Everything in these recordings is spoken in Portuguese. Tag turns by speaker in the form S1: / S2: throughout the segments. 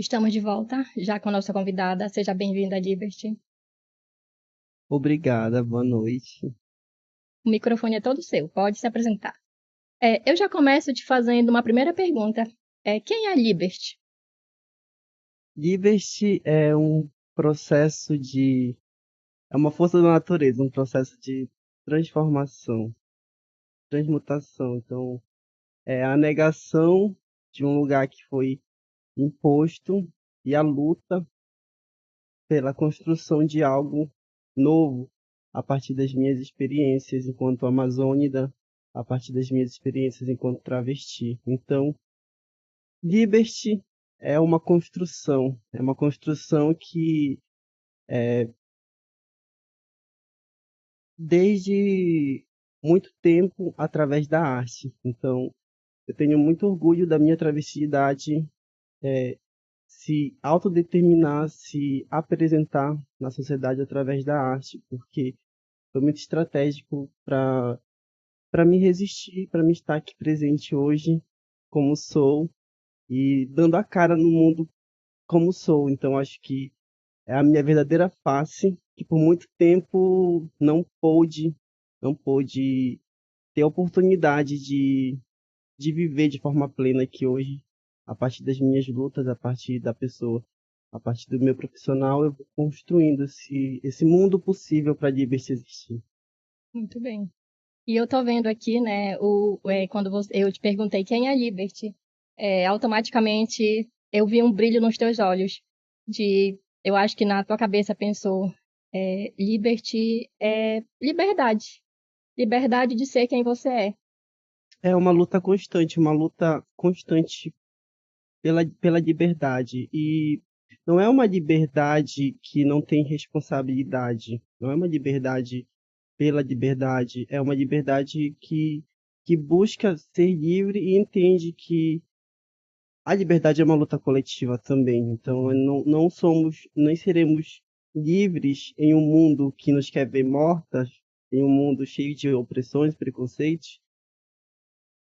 S1: Estamos de volta, já com a nossa convidada. Seja bem-vinda, Liberty.
S2: Obrigada, boa noite.
S1: O microfone é todo seu, pode se apresentar. Eu já começo te fazendo uma primeira pergunta. Quem é a Liberty?
S2: Liberty é um processo de. É uma força da natureza, um processo de transformação, transmutação. Então, é a negação de um lugar que foi imposto e a luta pela construção de algo novo a partir das minhas experiências enquanto amazônida, a partir das minhas experiências enquanto travesti. Então, Liberty é uma construção que desde muito tempo através da arte. Então, eu tenho muito orgulho da minha travestilidade se autodeterminar, se apresentar na sociedade através da arte, porque foi muito estratégico para me resistir, para me estar aqui presente hoje como sou e dando a cara no mundo como sou. Então, acho que é a minha verdadeira face, que por muito tempo não pôde ter a oportunidade de viver de forma plena que hoje, a partir das minhas lutas, a partir da pessoa, a partir do meu profissional, eu vou construindo esse mundo possível para a Liberty existir.
S1: Muito bem. E eu tô vendo aqui, né, quando eu te perguntei quem é a Liberty, automaticamente eu vi um brilho nos teus olhos. Eu acho que na tua cabeça pensou, Liberty é liberdade. Liberdade de ser quem você é.
S2: É uma luta constante pela liberdade. E não é uma liberdade que não tem responsabilidade, não é uma liberdade pela liberdade, é uma liberdade que busca ser livre e entende que a liberdade é uma luta coletiva também. Então, não somos, nem seremos livres em um mundo que nos quer ver mortas, em um mundo cheio de opressões, preconceitos,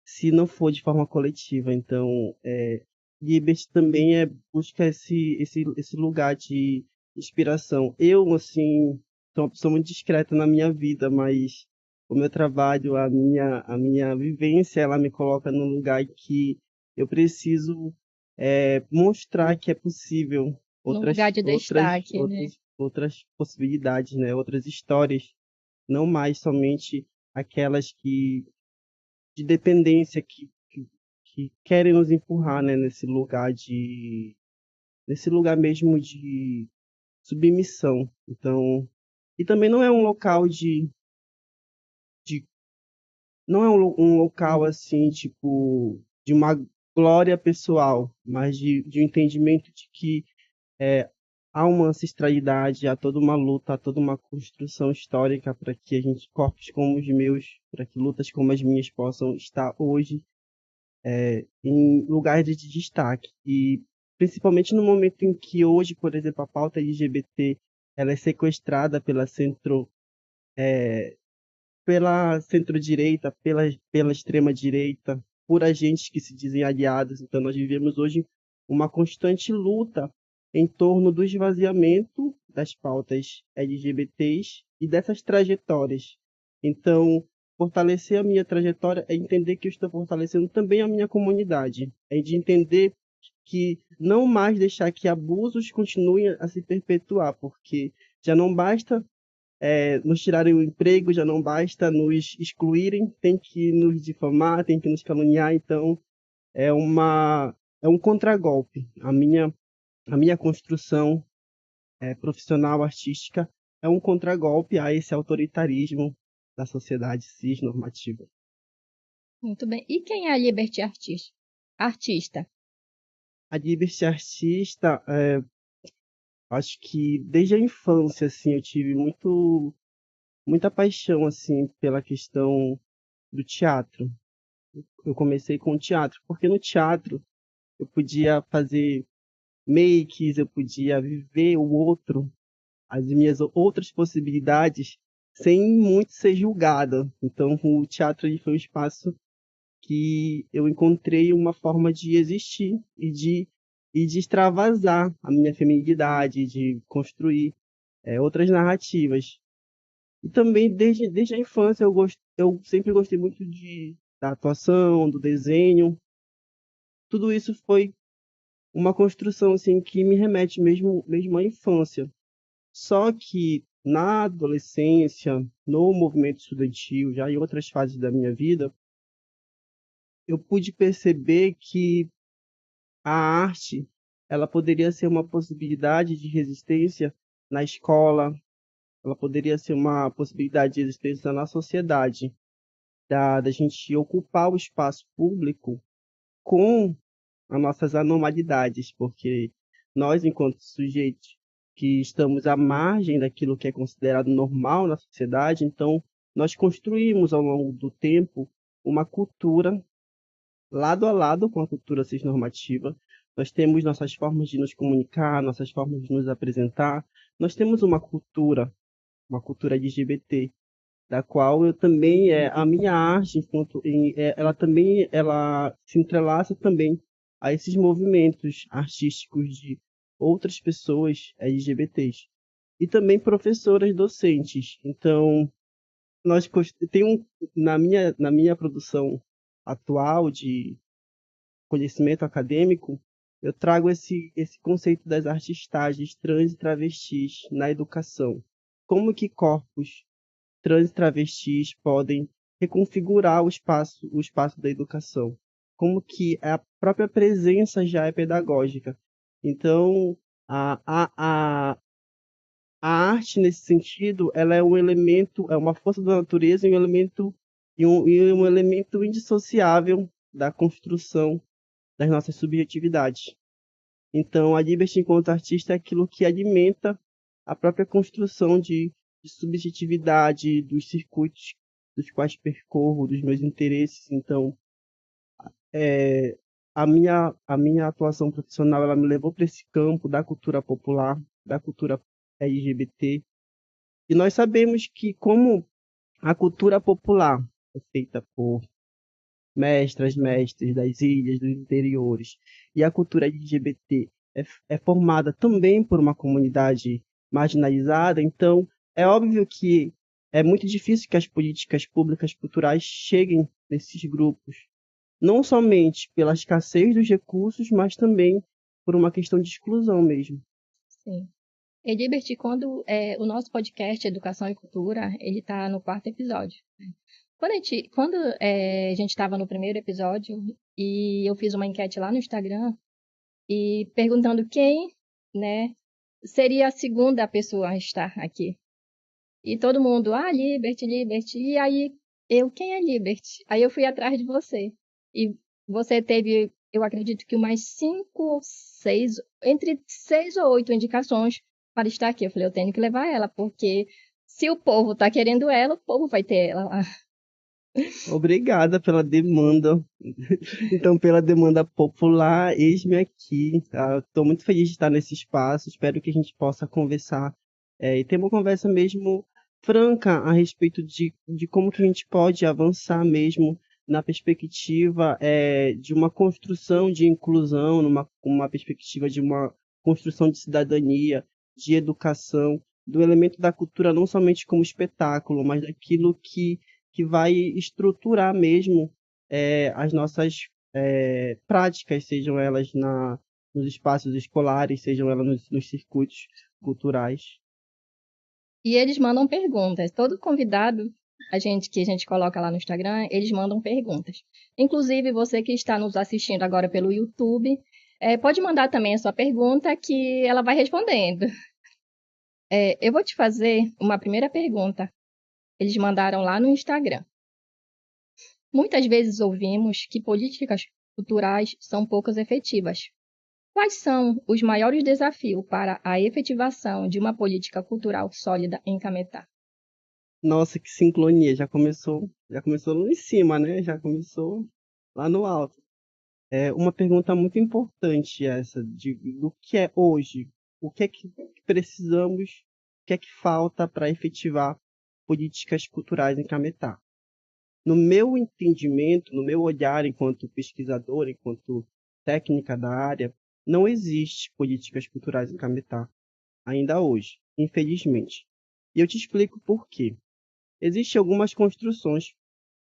S2: se não for de forma coletiva. Então, Liberty também busca esse lugar de inspiração. Eu, assim, sou uma pessoa muito discreta na minha vida, mas o meu trabalho, a minha vivência, ela me coloca num lugar que eu preciso mostrar que é possível
S1: No lugar
S2: outras,
S1: de
S2: outras,
S1: destaque, né?
S2: outras, outras possibilidades, né? Outras histórias, não mais somente aquelas de dependência que querem nos empurrar, né, nesse lugar mesmo de submissão. Então, e também não é um local de não é um local assim, tipo, de uma glória pessoal, mas de um entendimento de que há uma ancestralidade, há toda uma luta, há toda uma construção histórica para que a gente, corpos como os meus, para que lutas como as minhas possam estar hoje em lugares de destaque. E principalmente no momento em que hoje, por exemplo, a pauta LGBT ela é sequestrada pela centro-direita, pela extrema-direita, por agentes que se dizem aliados. Então, nós vivemos hoje uma constante luta em torno do esvaziamento das pautas LGBTs e dessas trajetórias. Então, fortalecer a minha trajetória é entender que eu estou fortalecendo também a minha comunidade, é de entender que não mais deixar que abusos continuem a se perpetuar, porque já não basta nos tirarem o emprego, já não basta nos excluírem, tem que nos difamar, tem que nos caluniar, então é uma é um contragolpe. A minha construção profissional artística é um contragolpe a esse autoritarismo da sociedade cisnormativa.
S1: Muito bem. E quem é a Liberty Artista? Artista.
S2: A Liberty artista, acho que desde a infância assim eu tive muita paixão assim pela questão do teatro. Eu comecei com o teatro, porque no teatro eu podia fazer makes, eu podia viver o outro, as minhas outras possibilidades, sem muito ser julgada. Então, o teatro ele foi um espaço que eu encontrei uma forma de existir e de extravasar a minha feminilidade, de construir outras narrativas. E também, desde a infância, eu sempre gostei muito da atuação, do desenho. Tudo isso foi uma construção assim, que me remete mesmo à infância. Só que na adolescência, no movimento estudantil, já em outras fases da minha vida, eu pude perceber que a arte, ela poderia ser uma possibilidade de resistência na escola, ela poderia ser uma possibilidade de resistência na sociedade, da gente ocupar o espaço público com as nossas anormalidades, porque nós, enquanto sujeitos que estamos à margem daquilo que é considerado normal na sociedade, então nós construímos ao longo do tempo uma cultura lado a lado com a cultura cisnormativa. Nós temos nossas formas de nos comunicar, nossas formas de nos apresentar. Nós temos uma cultura LGBT, da qual eu também a minha arte ela também ela se entrelaça também a esses movimentos artísticos de outras pessoas LGBTs e também professoras docentes. Então, na minha produção atual de conhecimento acadêmico, eu trago esse conceito das artes estágeis trans e travestis na educação. Como que corpos trans e travestis podem reconfigurar o espaço da educação, como que a própria presença já é pedagógica. Então, a, a, a, a arte, nesse sentido, ela é um elemento, é uma força da natureza e um elemento indissociável da construção das nossas subjetividades. Então, a Liberty enquanto artista é aquilo que alimenta a própria construção de subjetividade dos circuitos dos quais percorro, dos meus interesses. Então, é, a minha atuação profissional ela me levou para esse campo da cultura popular, da cultura LGBT. E nós sabemos que como a cultura popular é feita por mestras, mestres das ilhas, dos interiores, e a cultura LGBT é formada também por uma comunidade marginalizada, então é óbvio que é muito difícil que as políticas públicas culturais cheguem nesses grupos, não somente pela escassez dos recursos, mas também por uma questão de exclusão mesmo.
S1: Sim. Liberty, quando o nosso podcast Educação e Cultura, ele está no 4º episódio. Quando a gente estava no primeiro episódio e eu fiz uma enquete lá no Instagram e perguntando quem, né, seria a segunda pessoa a estar aqui. E todo mundo, Liberty, Liberty. E aí, quem é Liberty? Aí eu fui atrás de você. E você teve, eu acredito que umas 5 ou 6, entre 6 ou 8 indicações para estar aqui. Eu falei, eu tenho que levar ela, porque se o povo está querendo ela, o povo vai ter ela lá.
S2: Obrigada pela demanda. Então, pela demanda popular, eis-me aqui. Estou muito feliz de estar nesse espaço. Espero que a gente possa conversar e ter uma conversa mesmo franca a respeito de como que a gente pode avançar mesmo na perspectiva de uma construção de inclusão, uma perspectiva de uma construção de cidadania, de educação, do elemento da cultura não somente como espetáculo, mas daquilo que vai estruturar mesmo as nossas práticas, sejam elas nos espaços escolares, sejam elas nos circuitos culturais.
S1: E eles mandam perguntas. Todo convidado, que a gente coloca lá no Instagram, eles mandam perguntas. Inclusive, você que está nos assistindo agora pelo YouTube, pode mandar também a sua pergunta que ela vai respondendo. Eu vou te fazer uma primeira pergunta. Eles mandaram lá no Instagram. Muitas vezes ouvimos que políticas culturais são poucas efetivas. Quais são os maiores desafios para a efetivação de uma política cultural sólida em Cametá?
S2: Nossa, que sincronia! Já começou lá em cima, né? Já começou lá no alto. É uma pergunta muito importante essa, do que é hoje, o que é que precisamos, o que é que falta para efetivar políticas culturais em Cametá. No meu entendimento, no meu olhar enquanto pesquisador, enquanto técnica da área, Não existe políticas culturais em Cametá, ainda hoje, infelizmente. E eu te explico por quê. Existem algumas construções,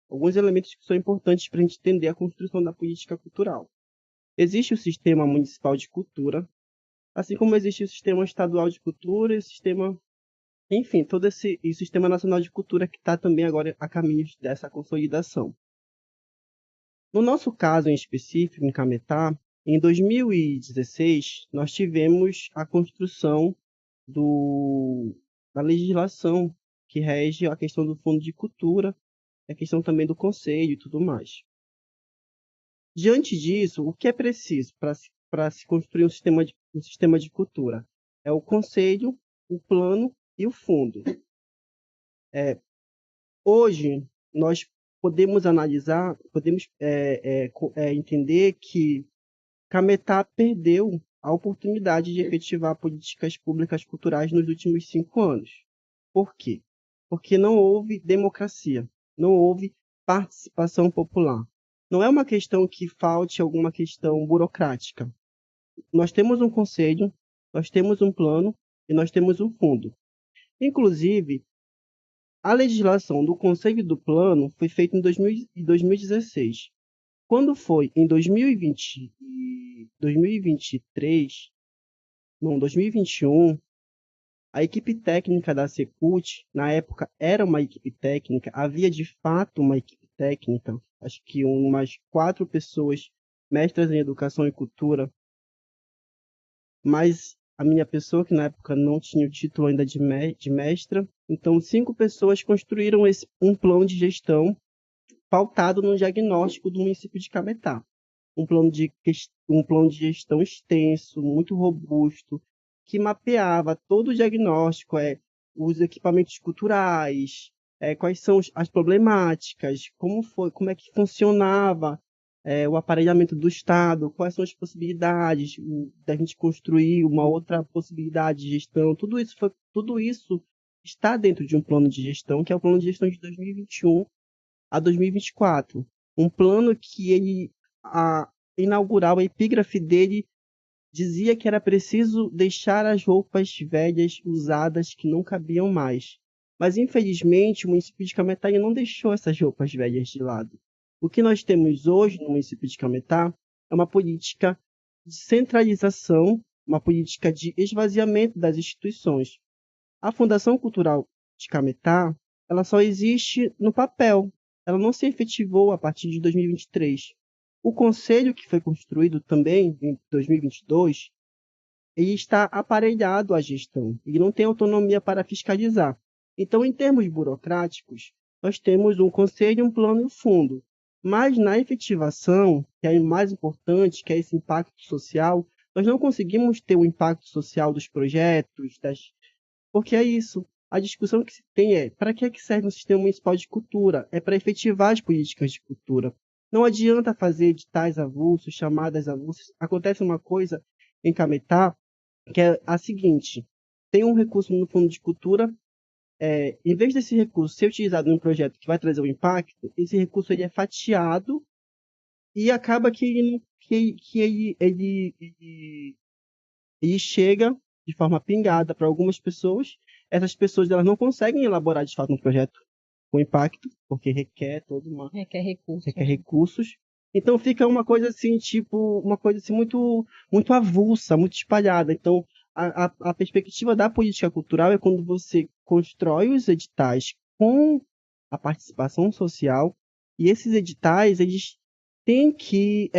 S2: alguns elementos que são importantes para a gente entender a construção da política cultural. Existe o Sistema Municipal de Cultura, assim como existe o Sistema Estadual de Cultura e o Sistema, enfim, todo esse e o Sistema Nacional de Cultura que está também agora a caminho dessa consolidação. No nosso caso em específico, em Cametá, em 2016, nós tivemos a construção da legislação que rege a questão do Fundo de Cultura, a questão também do Conselho e tudo mais. Diante disso, o que é preciso para se construir um sistema de cultura? É o Conselho, o Plano e o Fundo. Hoje, nós podemos analisar, podemos entender que Cametá perdeu a oportunidade de efetivar políticas públicas culturais nos últimos 5 anos. Por quê? Porque não houve democracia, não houve participação popular. Não é uma questão que falte alguma questão burocrática. Nós temos um conselho, nós temos um plano e nós temos um fundo. Inclusive, a legislação do conselho e do plano foi feita em 2016. Quando foi em 2023, não, 2021, a equipe técnica da Secult, na época era uma equipe técnica, havia de fato uma equipe técnica, acho que umas 4 pessoas mestras em educação e cultura, mas a minha pessoa, que na época não tinha o título ainda de mestra, então 5 pessoas construíram um plano de gestão pautado no diagnóstico do município de Cametá. Um plano de gestão extenso, muito robusto, que mapeava todo o diagnóstico, os equipamentos culturais, quais são as problemáticas, como é que funcionava o aparelhamento do Estado, quais são as possibilidades da gente construir uma outra possibilidade de gestão. Tudo isso está dentro de um plano de gestão, que é o plano de gestão de 2021 a 2024. Um plano que a inaugural, a epígrafe dele dizia que era preciso deixar as roupas velhas usadas que não cabiam mais. Mas, infelizmente, o município de Cametá não deixou essas roupas velhas de lado. O que nós temos hoje no município de Cametá é uma política de centralização, uma política de esvaziamento das instituições. A Fundação Cultural de Cametá, ela só existe no papel. Ela não se efetivou a partir de 2023. O conselho que foi construído também em 2022, ele está aparelhado à gestão. Ele não tem autonomia para fiscalizar. Então, em termos burocráticos, nós temos um conselho, um plano e um fundo. Mas na efetivação, que é o mais importante, que é esse impacto social, nós não conseguimos ter o impacto social dos projetos, porque é isso. A discussão que se tem é para que serve um sistema municipal de cultura? É para efetivar as políticas de cultura. Não adianta fazer editais avulsos, chamadas avulsas. Acontece uma coisa em Cametá, que é a seguinte: tem um recurso no Fundo de Cultura, em vez desse recurso ser utilizado em um projeto que vai trazer um impacto, esse recurso ele é fatiado e acaba que ele chega de forma pingada para algumas pessoas. Essas pessoas elas não conseguem elaborar de fato um projeto com impacto, porque requer
S1: Requer
S2: recursos. Então fica uma coisa assim, tipo, uma coisa assim muito avulsa, muito espalhada. Então a perspectiva da política cultural é quando você constrói os editais com a participação social, e esses editais eles têm que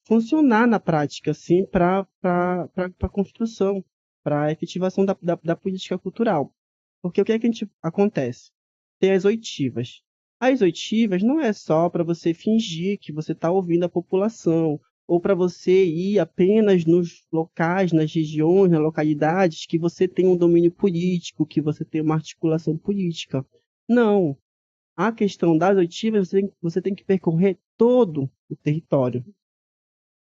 S2: funcionar na prática assim, para a construção, para a efetivação da política cultural. Porque o que é que acontece? Tem as oitivas. As oitivas não é só para você fingir que você está ouvindo a população, ou para você ir apenas nos locais, nas regiões, nas localidades que você tem um domínio político, que você tem uma articulação política. Não. A questão das oitivas, você tem que percorrer todo o território.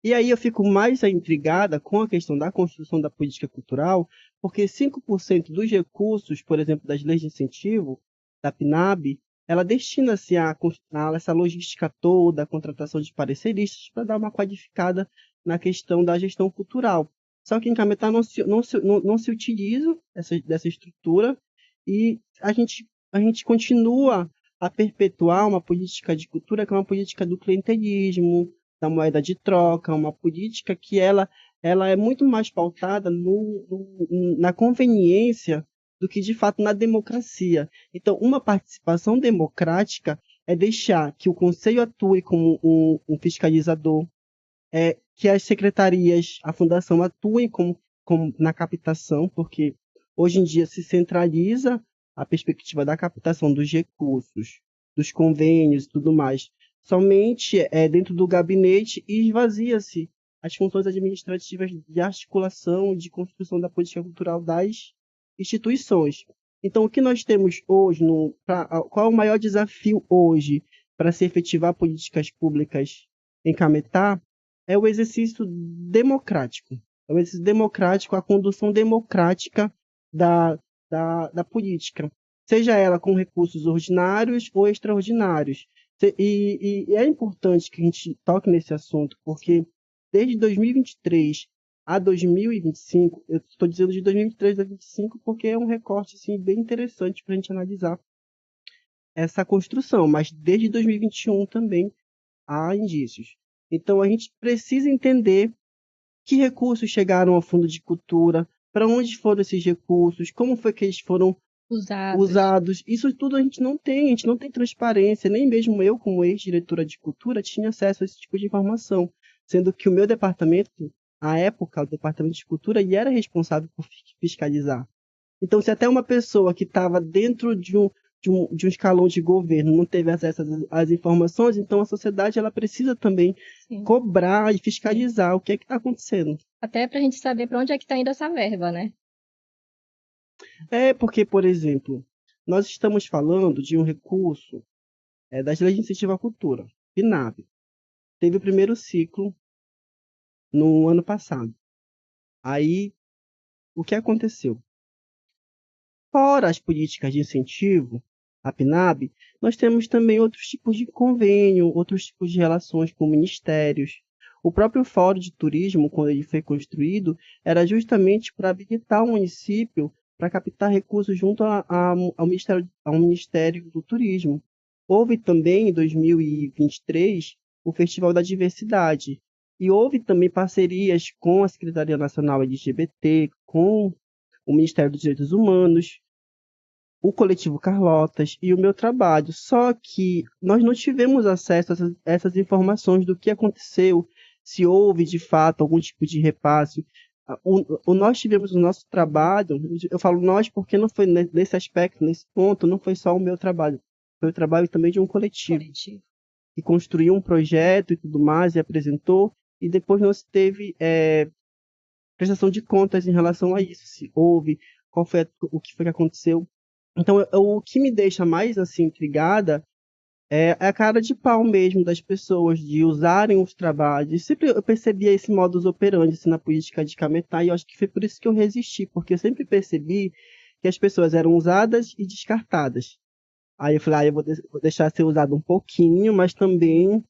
S2: E aí eu fico mais intrigada com a questão da construção da política cultural, porque 5% dos recursos, por exemplo, das leis de incentivo, da PNAB, ela destina-se a essa logística toda, a contratação de pareceristas, para dar uma qualificada na questão da gestão cultural. Só que em Cametá não se utiliza dessa estrutura e a gente continua a perpetuar uma política de cultura que é uma política do clientelismo, da moeda de troca, uma política que ela é muito mais pautada na conveniência do que, de fato, na democracia. Então, uma participação democrática é deixar que o Conselho atue como um fiscalizador, que as secretarias, a fundação atuem como na captação, porque hoje em dia se centraliza a perspectiva da captação dos recursos, dos convênios e tudo mais, somente dentro do gabinete e esvazia-se as funções administrativas de articulação e de construção da política cultural das instituições. Então, o que nós temos hoje, qual é o maior desafio hoje para se efetivar políticas públicas em Cametá? É o exercício democrático. É o exercício democrático, a condução democrática da política, seja ela com recursos ordinários ou extraordinários. E é importante que a gente toque nesse assunto, porque desde 2023 a 2025, eu estou dizendo de 2023 a 2025 porque é um recorte assim, bem interessante para a gente analisar essa construção, mas desde 2021 também há indícios. Então, a gente precisa entender que recursos chegaram ao Fundo de Cultura, para onde foram esses recursos, como foi que eles foram usados. Isso tudo a gente não tem transparência, nem mesmo eu, como ex-diretora de cultura, tinha acesso a esse tipo de informação, sendo que o meu departamento, à época, o departamento de cultura, ele era responsável por fiscalizar. Então, se até uma pessoa que estava dentro de um escalão de governo não teve acesso às informações, então a sociedade ela precisa também cobrar e fiscalizar o que é que está acontecendo.
S1: Até para a gente saber para onde é que está indo essa verba, né?
S2: Porque, por exemplo, nós estamos falando de um recurso das leis de incentivo à cultura, PNAB. Teve o primeiro ciclo no ano passado. Aí, o que aconteceu? Fora as políticas de incentivo, a PNAB, nós temos também outros tipos de convênio, outros tipos de relações com ministérios. O próprio Fórum de Turismo, quando ele foi construído, era justamente para habilitar o município para captar recursos junto ao Ministério do Turismo. Houve também, em 2023, o Festival da Diversidade. E houve também parcerias com a Secretaria Nacional LGBT, com o Ministério dos Direitos Humanos, o Coletivo Carlotas e o meu trabalho. Só que nós não tivemos acesso a essas informações do que aconteceu, se houve de fato algum tipo de repasse. Nós tivemos o nosso trabalho, eu falo nós porque não foi nesse aspecto, nesse ponto, não foi só o meu trabalho, foi o trabalho também de um coletivo que construiu um projeto e tudo mais e apresentou, e depois não se teve prestação de contas em relação a isso, se houve, o que foi que aconteceu. Então, o que me deixa mais assim intrigada é a cara de pau mesmo das pessoas, de usarem os trabalhos. Sempre eu percebia esse modus operandi assim, na política de Cametá, e eu acho que foi por isso que eu resisti, porque eu sempre percebi que as pessoas eram usadas e descartadas. Aí eu falei, eu vou deixar ser usado um pouquinho, mas também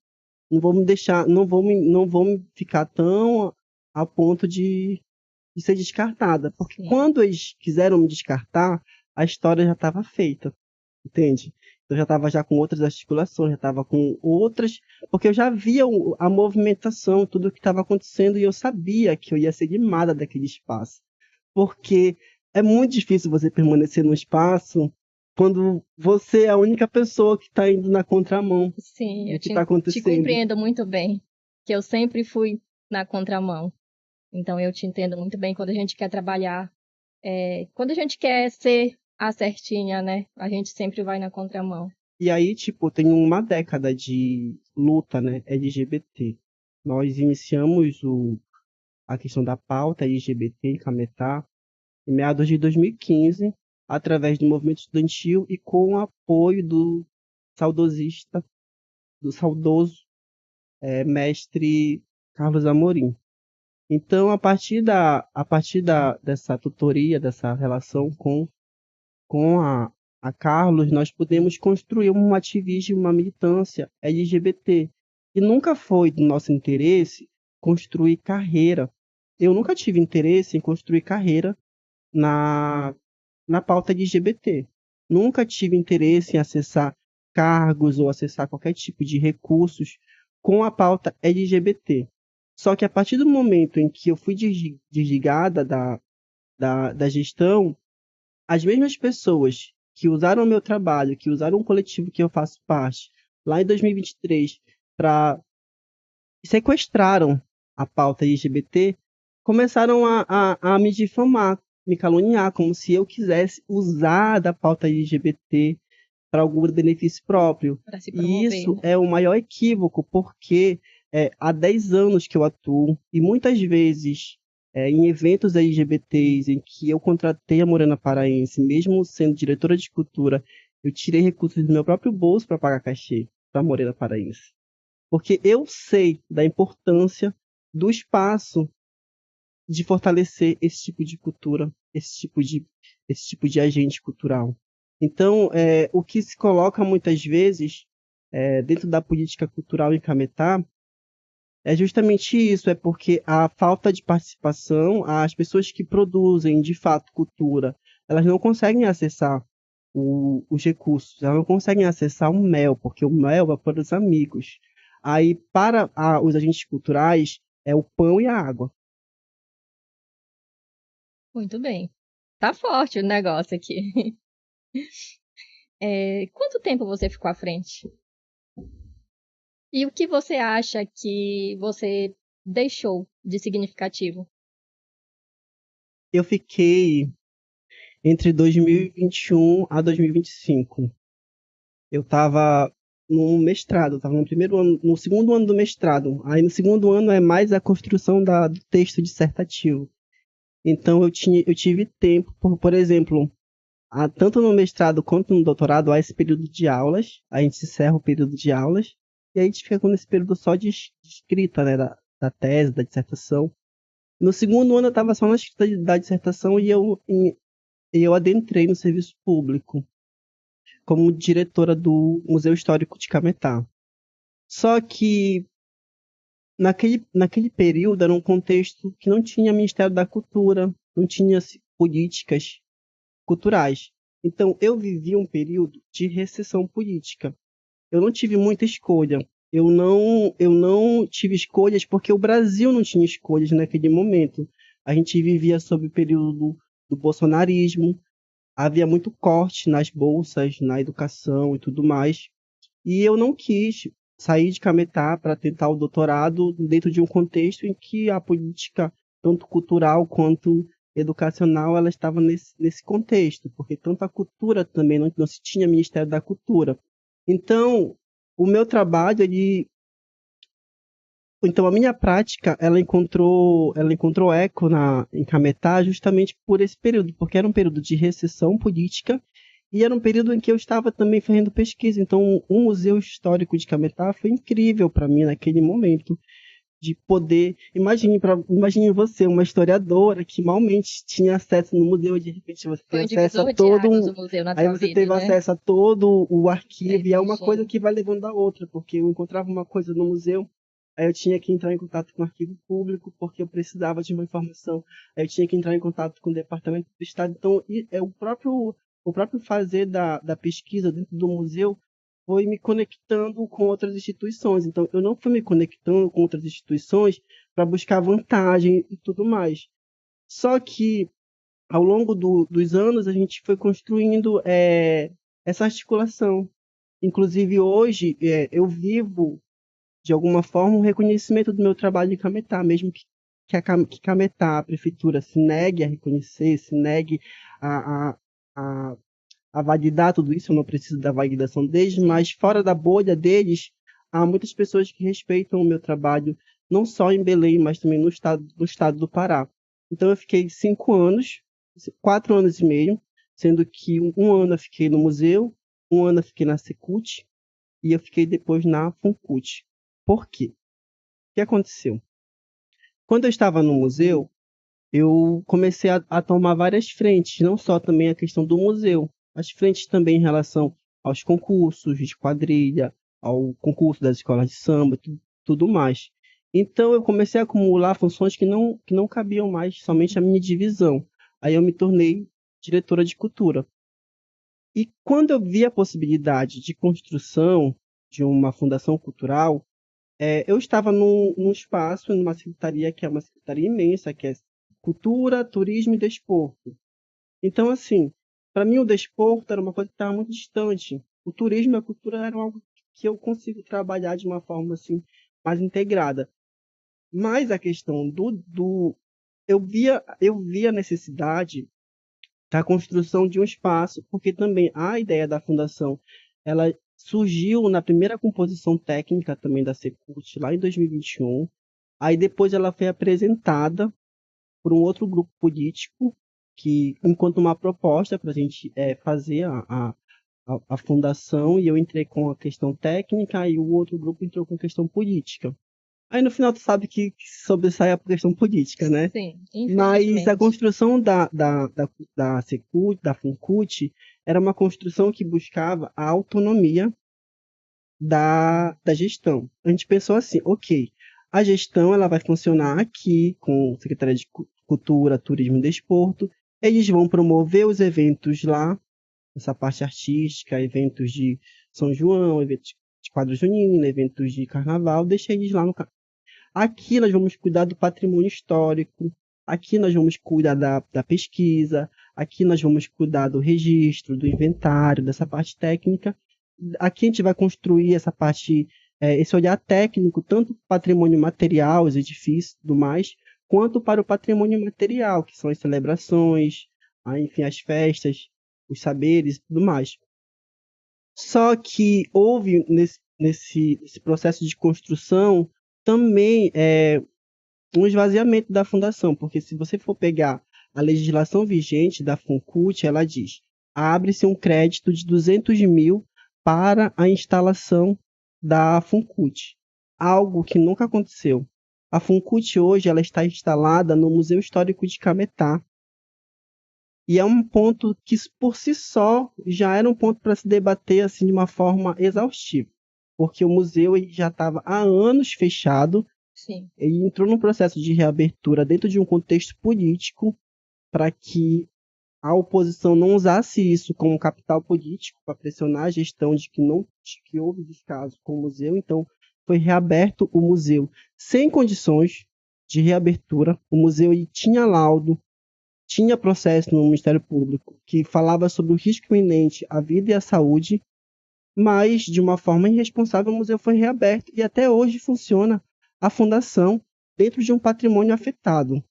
S2: não vou me deixar, não vou me ficar tão a ponto de ser descartada. Porque quando eles quiseram me descartar, a história já estava feita, entende? Eu já estava já com outras articulações, já estava com outras, porque eu já via a movimentação, tudo o que estava acontecendo, e eu sabia que eu ia ser limada daquele espaço. Porque é muito difícil você permanecer no espaço quando você é a única pessoa que está indo na contramão.
S1: Sim, eu
S2: que está acontecendo.
S1: te compreendo muito bem, que eu sempre fui na contramão. Então eu te entendo muito bem quando a gente quer trabalhar, quando a gente quer ser a certinha, né? A gente sempre vai na contramão.
S2: E aí, tipo, tem uma década de luta, né, LGBT. Nós iniciamos a questão da pauta LGBT em Cametá em meados de 2015, através do movimento estudantil e com o apoio saudosista, do saudoso mestre Carlos Amorim. Então, dessa tutoria, dessa relação com a Carlos, nós podemos construir um ativismo, uma militância LGBT. E nunca foi do nosso interesse construir carreira. Eu nunca tive interesse em construir carreira na, na pauta LGBT. Nunca tive interesse em acessar cargos ou acessar qualquer tipo de recursos com a pauta LGBT. Só que a partir do momento em que eu fui desligada da gestão, as mesmas pessoas que usaram o meu trabalho, que usaram o coletivo que eu faço parte, lá em 2023, para sequestraram a pauta LGBT, começaram a me difamar, me caluniar, como se eu quisesse usar da pauta LGBT para algum benefício próprio.
S1: Para se
S2: E
S1: promover,
S2: isso
S1: né?
S2: é o maior equívoco, porque há 10 anos que eu atuo, e muitas vezes em eventos LGBTs em que eu contratei a Morena Paraense, mesmo sendo diretora de cultura, eu tirei recursos do meu próprio bolso para pagar cachê para a Morena Paraense. Porque eu sei da importância do espaço de fortalecer esse tipo de cultura, esse tipo de agente cultural. Então, o que se coloca muitas vezes dentro da política cultural em Cametá é justamente isso, é porque a falta de participação, as pessoas que produzem de fato cultura, elas não conseguem acessar os recursos, elas não conseguem acessar o mel, porque o mel é para os amigos. Aí, para os agentes culturais, é o pão e a água.
S1: Muito bem. Tá forte o negócio aqui. Quanto tempo você ficou à frente? E o que você acha que você deixou de significativo?
S2: Eu fiquei entre 2021 a 2025. Eu estava no mestrado, estava no primeiro ano, no segundo ano do mestrado. Aí no segundo ano é mais a construção do texto dissertativo. Então eu tive tempo, por exemplo, tanto no mestrado quanto no doutorado há esse período de aulas, a gente encerra o período de aulas, e a gente fica com esse período só de escrita, né, da tese, da dissertação. No segundo ano eu estava só na escrita da dissertação e eu adentrei no serviço público como diretora do Museu Histórico de Cametá. Só que naquele período era um contexto que não tinha Ministério da Cultura, não tinha políticas culturais. Então eu vivi um período de recessão política. Eu não tive muita escolha. Eu não tive escolhas porque o Brasil não tinha escolhas naquele momento. A gente vivia sob o período do bolsonarismo, havia muito corte nas bolsas, na educação e tudo mais. E eu não quis sair de Cametá para tentar o doutorado dentro de um contexto em que a política, tanto cultural quanto educacional, ela estava nesse contexto, porque tanto a cultura também não se tinha Ministério da Cultura. Então, o meu trabalho, então a minha prática, ela encontrou eco em Cametá justamente por esse período, porque era um período de recessão política e era um período em que eu estava também fazendo pesquisa. Então, o Museu Histórico de Cametá foi incrível para mim naquele momento de poder. Imagine você, uma historiadora que malmente tinha acesso no museu, e de repente você
S1: Foi
S2: tem
S1: um
S2: acesso a
S1: divisor de águas
S2: todo.
S1: o museu na
S2: Aí
S1: tua
S2: você
S1: vida,
S2: teve
S1: né?
S2: acesso a todo o arquivo, e é uma coisa
S1: Imagino.
S2: que vai levando a outra, porque eu encontrava uma coisa no museu. Aí eu tinha que entrar em contato com o arquivo público, porque eu precisava de uma informação. Aí eu tinha que entrar em contato com o Departamento do Estado. Então, é o próprio fazer da pesquisa dentro do museu foi me conectando com outras instituições. Então, eu não fui me conectando com outras instituições para buscar vantagem e tudo mais. Só que, ao longo dos anos, a gente foi construindo essa articulação. Inclusive, hoje, eu vivo de alguma forma, um reconhecimento do meu trabalho em Cametá, mesmo que Cametá, a prefeitura, se negue a reconhecer, se negue a, a, a, a validar tudo isso, eu não preciso da validação deles,
S1: Sim.
S2: mas fora da bolha deles, há muitas pessoas que respeitam o meu trabalho, não só em Belém, mas também no estado do Pará. Então eu fiquei 5 anos, 4 anos e meio, sendo que um ano eu fiquei no museu, um ano eu fiquei na Secult, e eu fiquei depois na Funcult. Por quê? O que aconteceu? Quando eu estava no museu, eu comecei a tomar várias frentes, não só também a questão do museu, as frentes também em relação aos concursos de quadrilha, ao concurso das escolas de samba, tudo mais. Então eu comecei a acumular funções que não cabiam mais somente à minha divisão. Aí eu me tornei diretora de cultura. E quando eu vi a possibilidade de construção de uma fundação cultural, eu estava num espaço, numa secretaria que é uma secretaria imensa, que é Cultura, Turismo e Desporto. Então, assim, para mim o desporto era uma coisa que estava muito distante. O turismo e a cultura eram algo que eu consigo trabalhar de uma forma assim mais integrada. Mas a questão eu via a necessidade da construção de um espaço, porque também a ideia da fundação, ela surgiu na primeira composição técnica também da Secult, lá em 2021. Aí depois ela foi apresentada por um outro grupo político, que enquanto uma proposta para a gente fazer a fundação, e eu entrei com a questão técnica, e o outro grupo entrou com a questão política. Aí no final tu sabe que sobressai a questão política, né?
S1: Sim,
S2: Mas a
S1: infelizmente.
S2: construção da Secult, da Funcut, era uma construção que buscava a autonomia da gestão. A gente pensou assim, ok, a gestão ela vai funcionar aqui com Secretaria de Cultura, Turismo e Desporto, eles vão promover os eventos lá, essa parte artística, eventos de São João, eventos de quadro junino, eventos de carnaval, deixa eles lá no. Aqui nós vamos cuidar do patrimônio histórico, aqui nós vamos cuidar da pesquisa, aqui nós vamos cuidar do registro, do inventário, dessa parte técnica. Aqui a gente vai construir essa parte, esse olhar técnico, tanto para o patrimônio material, os edifícios e tudo mais, quanto para o patrimônio material, que são as celebrações, enfim, as festas, os saberes e tudo mais. Só que houve nesse processo de construção também um esvaziamento da fundação, porque se você for pegar a legislação vigente da Funcut, ela diz: abre-se um crédito de 200 mil para a instalação da Funcut, algo que nunca aconteceu. A Funcut hoje ela está instalada no Museu Histórico de Cametá, e é um ponto que, por si só, já era um ponto para se debater assim de uma forma exaustiva, porque o museu ele já estava há anos fechado,
S1: Sim.
S2: ele entrou num processo de reabertura dentro de um contexto político para que a oposição não usasse isso como capital político para pressionar a gestão de que houve descaso com o museu. Então, foi reaberto o museu sem condições de reabertura. O museu ele tinha laudo, tinha processo no Ministério Público que falava sobre o risco iminente à vida e à saúde, mas de uma forma irresponsável o museu foi reaberto e até hoje funciona a fundação dentro de um patrimônio afetado.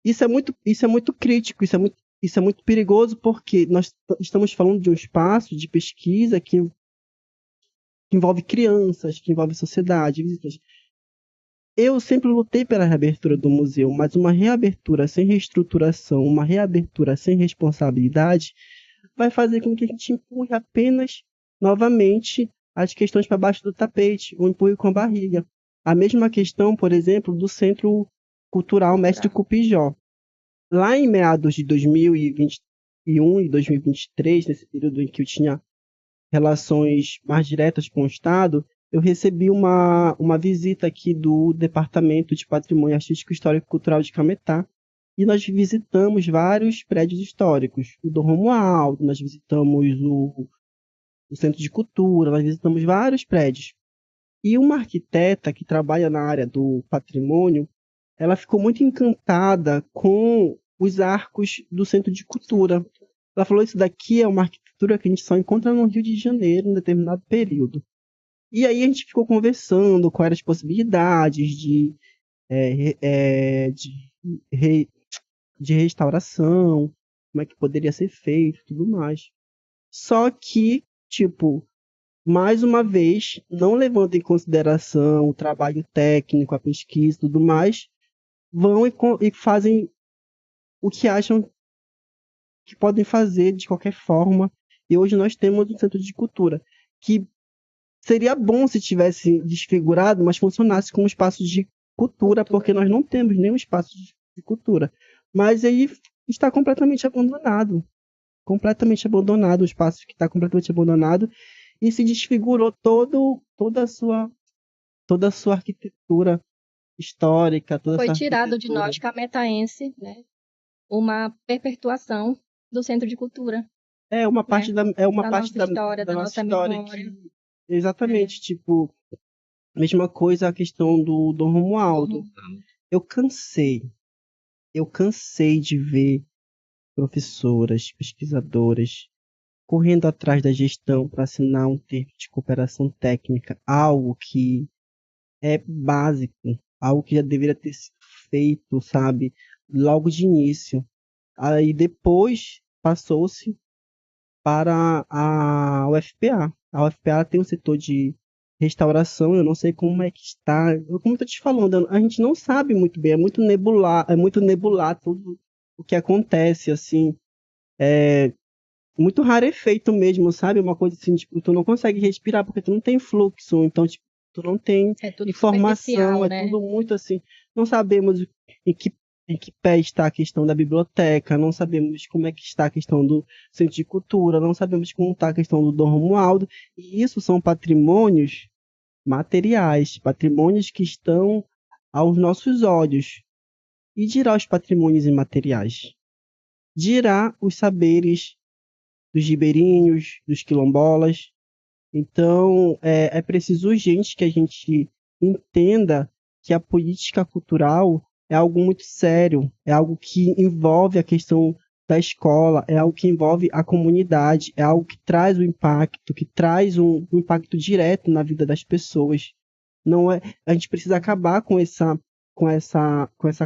S2: Isso é muito crítico, isso é muito perigoso porque nós estamos falando de um espaço de pesquisa que envolve crianças, que envolve sociedade, visitas. Eu sempre lutei pela reabertura do museu, mas uma reabertura sem reestruturação, uma reabertura sem responsabilidade, vai fazer com que a gente empurre apenas novamente as questões para baixo do tapete, ou empurre com a barriga. A mesma questão, por exemplo, do Centro Cultural Mestre
S1: Cultural.
S2: Cupijó. Lá em meados de 2021 e 2023, nesse período em que eu tinha relações mais diretas com o Estado, eu recebi uma visita aqui do Departamento de Patrimônio Artístico, Histórico e Cultural de Cametá, e nós visitamos vários prédios históricos, o Dom Romualdo, nós visitamos o Centro de Cultura, nós visitamos vários prédios. E uma arquiteta que trabalha na área do patrimônio, ela ficou muito encantada com os arcos do Centro de Cultura. Ela falou: isso daqui é uma arquitetura que a gente só encontra no Rio de Janeiro, em determinado período. E aí a gente ficou conversando quais eram as possibilidades de, re, de restauração, como é que poderia ser feito e tudo mais. Só que, tipo, mais uma vez, não levando em consideração o trabalho técnico, a pesquisa e tudo mais, vão e fazem o que acham que podem fazer de qualquer forma. E hoje nós temos um centro de cultura que seria bom se tivesse desfigurado, mas funcionasse como espaço de cultura, porque nós não temos nenhum espaço de cultura. Mas aí está completamente abandonado, o espaço que está completamente abandonado, e se desfigurou toda a sua toda a sua arquitetura histórica, toda a
S1: Foi
S2: sua
S1: tirado de
S2: arquitetura.
S1: nós, cametaense, né, uma perpetuação do Centro de Cultura, né,
S2: É uma
S1: da
S2: parte
S1: nossa história,
S2: da
S1: da
S2: nossa
S1: nossa
S2: história
S1: memória.
S2: que,
S1: É,
S2: exatamente, tipo, mesma coisa a questão do Dom
S1: do
S2: Romualdo.
S1: Romualdo.
S2: Eu cansei, eu cansei de ver professoras, pesquisadoras correndo atrás da gestão para assinar um termo de cooperação técnica, algo que é básico, algo que já deveria ter sido feito, sabe, logo de início. Aí depois passou-se para a UFPA. A UFPA tem um setor de restauração, eu não sei como é que está. Como eu estou te falando, a gente não sabe muito bem, é muito nebular tudo o que acontece, assim, muito rarefeito mesmo, sabe? Uma coisa assim, tipo, tu não consegue respirar porque tu não tem fluxo, então, tipo, tu não tem
S1: É tudo
S2: informação,
S1: superficial,
S2: é
S1: né?
S2: tudo muito assim. Não sabemos em que, em que pé está a questão da biblioteca, não sabemos como é que está a questão do centro de cultura, não sabemos como está a questão do Dom Romualdo, e isso são patrimônios materiais, patrimônios que estão aos nossos olhos. E dirá os patrimônios imateriais? Dirá os saberes dos ribeirinhos, dos quilombolas. Então, é preciso urgente que a gente entenda que a política cultural é algo muito sério, é algo que envolve a questão da escola, é algo que envolve a comunidade, é algo que traz o impacto, que traz um impacto direto na vida das pessoas. Não é, a gente precisa acabar com essa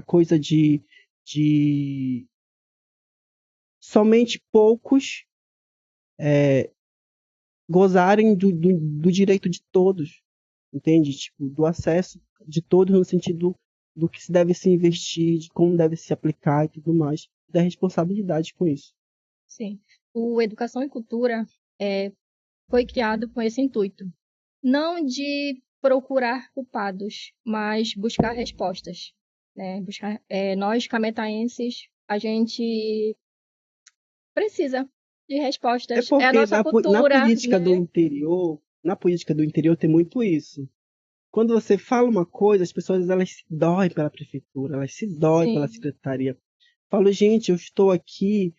S2: coisa de somente poucos gozarem do direito de todos, entende? Tipo, do acesso de todos no sentido do que se deve se investir, de como deve se aplicar e tudo mais, da responsabilidade com isso.
S1: Sim. O Educação e Cultura foi criado com esse intuito. Não de procurar culpados, mas buscar respostas, né? Nós, cametaenses, a gente precisa de
S2: É
S1: respostas. É a
S2: porque
S1: nossa cultura, né?
S2: na política do interior tem muito isso. Quando você fala uma coisa, as pessoas elas se doem pela prefeitura, elas se doem pela
S1: Sim,
S2: secretaria. Falo, gente, eu estou aqui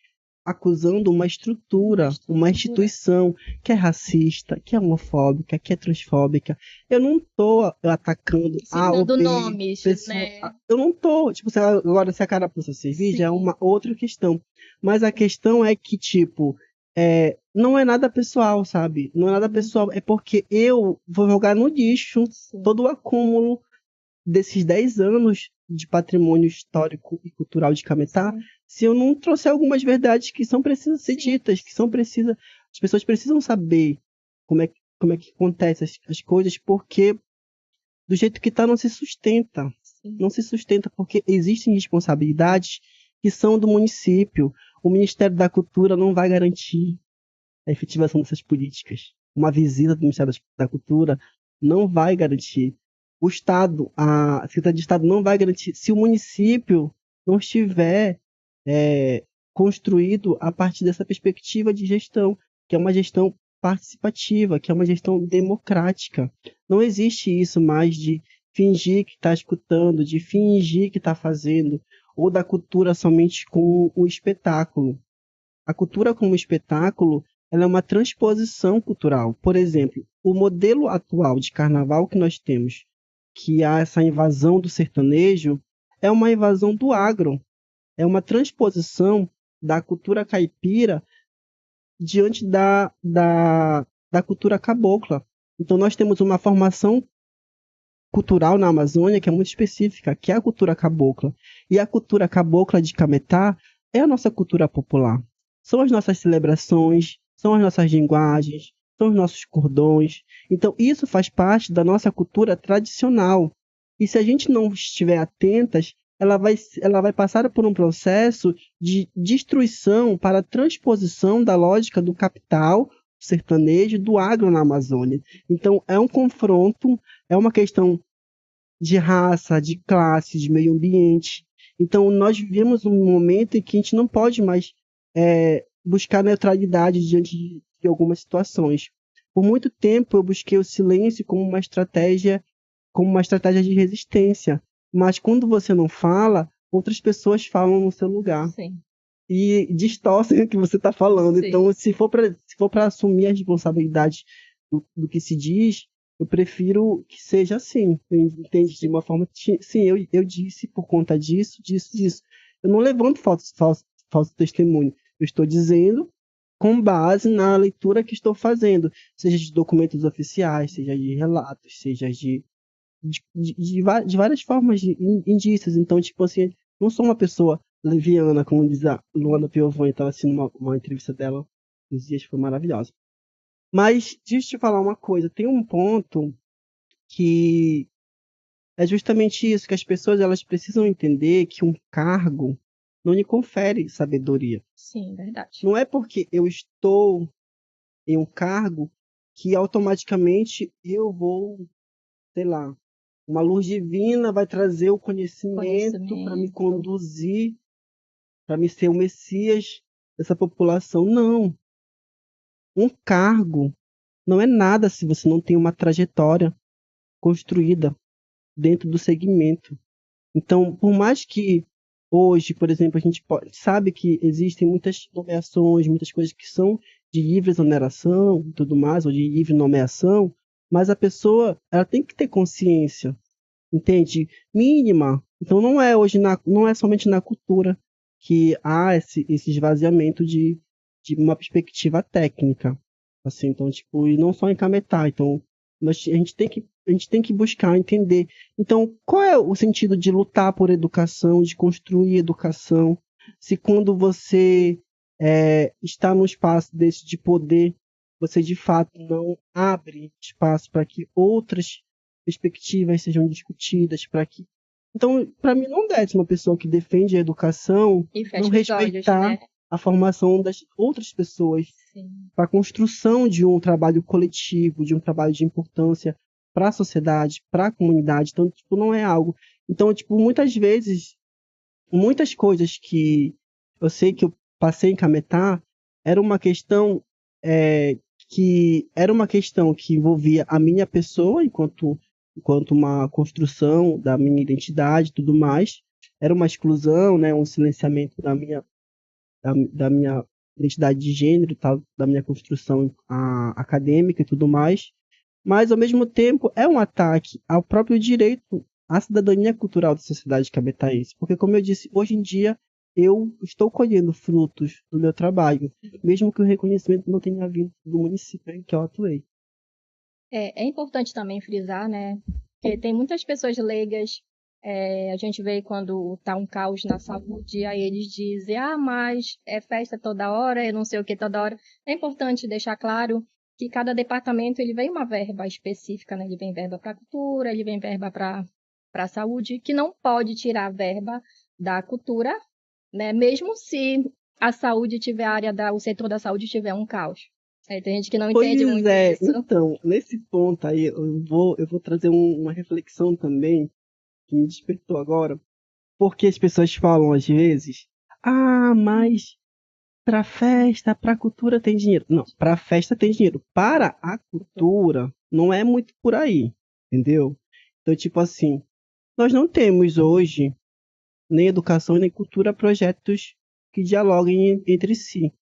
S2: acusando uma
S1: uma
S2: estrutura, uma
S1: estrutura.
S2: instituição que é racista, que é homofóbica, que é transfóbica. Eu não estou atacando A ou
S1: Citando
S2: B
S1: nomes,
S2: pessoa.
S1: né?
S2: Eu não estou, tipo, agora se a carapuça servir já é
S1: Sim,
S2: uma outra questão. Mas a questão é que, tipo, não é nada pessoal, sabe? Não é nada pessoal, é porque eu vou jogar no lixo
S1: sim,
S2: todo o acúmulo desses 10 anos de patrimônio histórico e cultural de Cametá,
S1: sim,
S2: se eu não trouxer algumas verdades que são precisas ser
S1: sim,
S2: ditas, as pessoas precisam saber como é que acontecem as coisas, porque do jeito que está não se sustenta.
S1: sim.
S2: Não se sustenta porque existem responsabilidades que são do município. O Ministério da Cultura não vai garantir a efetivação dessas políticas. Uma visita do Ministério da Cultura não vai garantir. O Estado, a Secretaria de Estado não vai garantir. Se o município não estiver construído a partir dessa perspectiva de gestão, que é uma gestão participativa, que é uma gestão democrática. Não existe isso mais de fingir que está escutando, de fingir que está fazendo, ou da cultura somente com o espetáculo. A cultura como espetáculo, ela é uma transposição cultural. Por exemplo, o modelo atual de carnaval que nós temos, que há essa invasão do sertanejo, é uma invasão do agro, é uma transposição da cultura caipira diante da cultura cabocla. Então, nós temos uma formação cultural na Amazônia que é muito específica, que é a cultura cabocla. E a cultura cabocla de Cametá é a nossa cultura popular. São as nossas celebrações, são as nossas linguagens, são os nossos cordões. Então, isso faz parte da nossa cultura tradicional. E se a gente não estiver atentas, ela vai passar por um processo de destruição para a transposição da lógica do capital sertanejo do agro na Amazônia. Então, é um confronto, é uma questão de raça, de classe, de meio ambiente. Então, nós vivemos um momento em que a gente não pode mais buscar neutralidade diante de algumas situações. Por muito tempo, eu busquei o silêncio como uma estratégia como uma estratégia de resistência. Mas quando você não fala, outras pessoas falam no seu lugar
S1: Sim,
S2: e distorcem o que você está falando.
S1: sim,
S2: Então, se for para assumir a responsabilidade do que se diz, eu prefiro que seja assim, entende? De
S1: sim.
S2: uma forma, sim, eu disse por conta disso, disso, disso. Eu não levanto falso testemunho. Eu estou dizendo com base na leitura que estou fazendo, seja de documentos oficiais, seja de relatos, seja de várias formas de indícios. Então, tipo assim, não sou uma pessoa leviana, como diz a Luana Piovani, estava assistindo uma entrevista dela nos dias, foi maravilhosa. Mas, deixa eu te falar uma coisa, tem um ponto que é justamente isso, que as pessoas elas precisam entender que um cargo não lhe confere sabedoria.
S1: Sim, verdade.
S2: Não é porque eu estou em um cargo que automaticamente eu vou, sei lá, uma luz divina vai trazer o conhecimento para me
S1: Conhecimento.
S2: conduzir, para me ser o Messias dessa população. Não. Um cargo não é nada se você não tem uma trajetória construída dentro do segmento. Então, por mais que hoje, por exemplo, a gente sabe que existem muitas nomeações, muitas coisas que são de livre exoneração e tudo mais, ou de livre nomeação, mas a pessoa ela tem que ter consciência, entende? Mínima. Então não é hoje não é somente na cultura que há esse esvaziamento de uma perspectiva técnica. Assim, então, tipo, e não só em Cametá. Então, a gente tem que buscar entender. Então, qual é o sentido de lutar por educação, de construir educação, se quando você está num espaço desse de poder, você de fato não abre espaço para que outras perspectivas sejam discutidas, para que. Então, para mim, não deve ser uma pessoa que defende a educação
S1: E
S2: não
S1: fecha os olhos,
S2: respeitar
S1: né?
S2: a formação das outras pessoas,
S1: Sim.
S2: para a construção de um trabalho coletivo, de um trabalho de importância para a sociedade, para a comunidade. Então, tipo, não é algo. Então, tipo, muitas vezes, muitas coisas que eu sei que eu passei em Cametá era uma questão é, que envolvia a minha pessoa enquanto uma construção da minha identidade e tudo mais. Era uma exclusão, né, um silenciamento da minha identidade de gênero, tal, da minha construção acadêmica e tudo mais, mas ao mesmo tempo é um ataque ao próprio direito à cidadania cultural da sociedade cabetaense, porque como eu disse, hoje em dia eu estou colhendo frutos do meu trabalho, mesmo que o reconhecimento não tenha vindo do município em que eu atuei.
S1: É importante também frisar, né? Que tem muitas pessoas leigas. A gente vê quando tá um caos na saúde, aí eles dizem, ah, mas é festa toda hora, eu não sei o que toda hora. É importante deixar claro que cada departamento ele vem uma verba específica, né? Ele vem verba para cultura, ele vem verba para saúde, que não pode tirar verba da cultura, né? Mesmo se a saúde tiver a área o setor da saúde tiver um caos. Tem gente que não entende
S2: Pois
S1: muito
S2: é,
S1: isso.
S2: então, nesse ponto aí, eu vou trazer uma reflexão também que me despertou agora, porque as pessoas falam às vezes, ah, mas para festa, para cultura tem dinheiro. Não, para festa tem dinheiro. Para a cultura, não é muito por aí, entendeu? Então, tipo assim, nós não temos hoje, nem educação nem cultura, projetos que dialoguem entre si.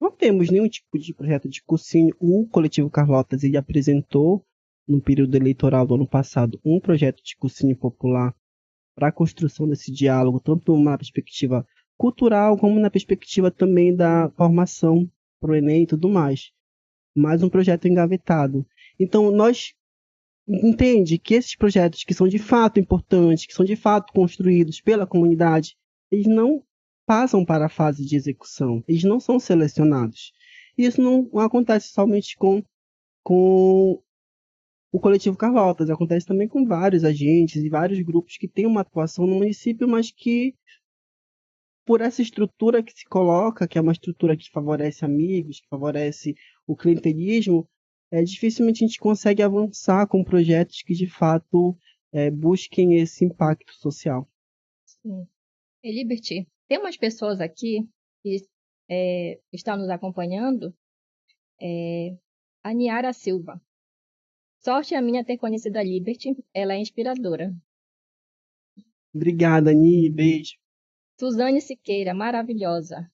S2: Não temos nenhum tipo de projeto de cursinho. O Coletivo Carlotas, ele apresentou, no período eleitoral do ano passado, um projeto de cursinho popular para a construção desse diálogo, tanto na perspectiva cultural, como na perspectiva também da formação para o Enem e tudo mais. Mais um projeto engavetado. Então, nós entende que esses projetos que são de fato importantes, que são de fato construídos pela comunidade, eles não passam para a fase de execução, eles não são selecionados. E isso não acontece somente com o Coletivo Carlotas, acontece também com vários agentes e vários grupos que têm uma atuação no município, mas que, por essa estrutura que se coloca, que é uma estrutura que favorece amigos, que favorece o clientelismo, dificilmente a gente consegue avançar com projetos que, de fato, busquem esse impacto social.
S1: Sim. E Liberty, tem umas pessoas aqui que estão nos acompanhando. A Niara Silva. Sorte a minha ter conhecido a Liberty, ela é inspiradora.
S2: Obrigado, Ani. Beijo.
S1: Suzane Siqueira, maravilhosa.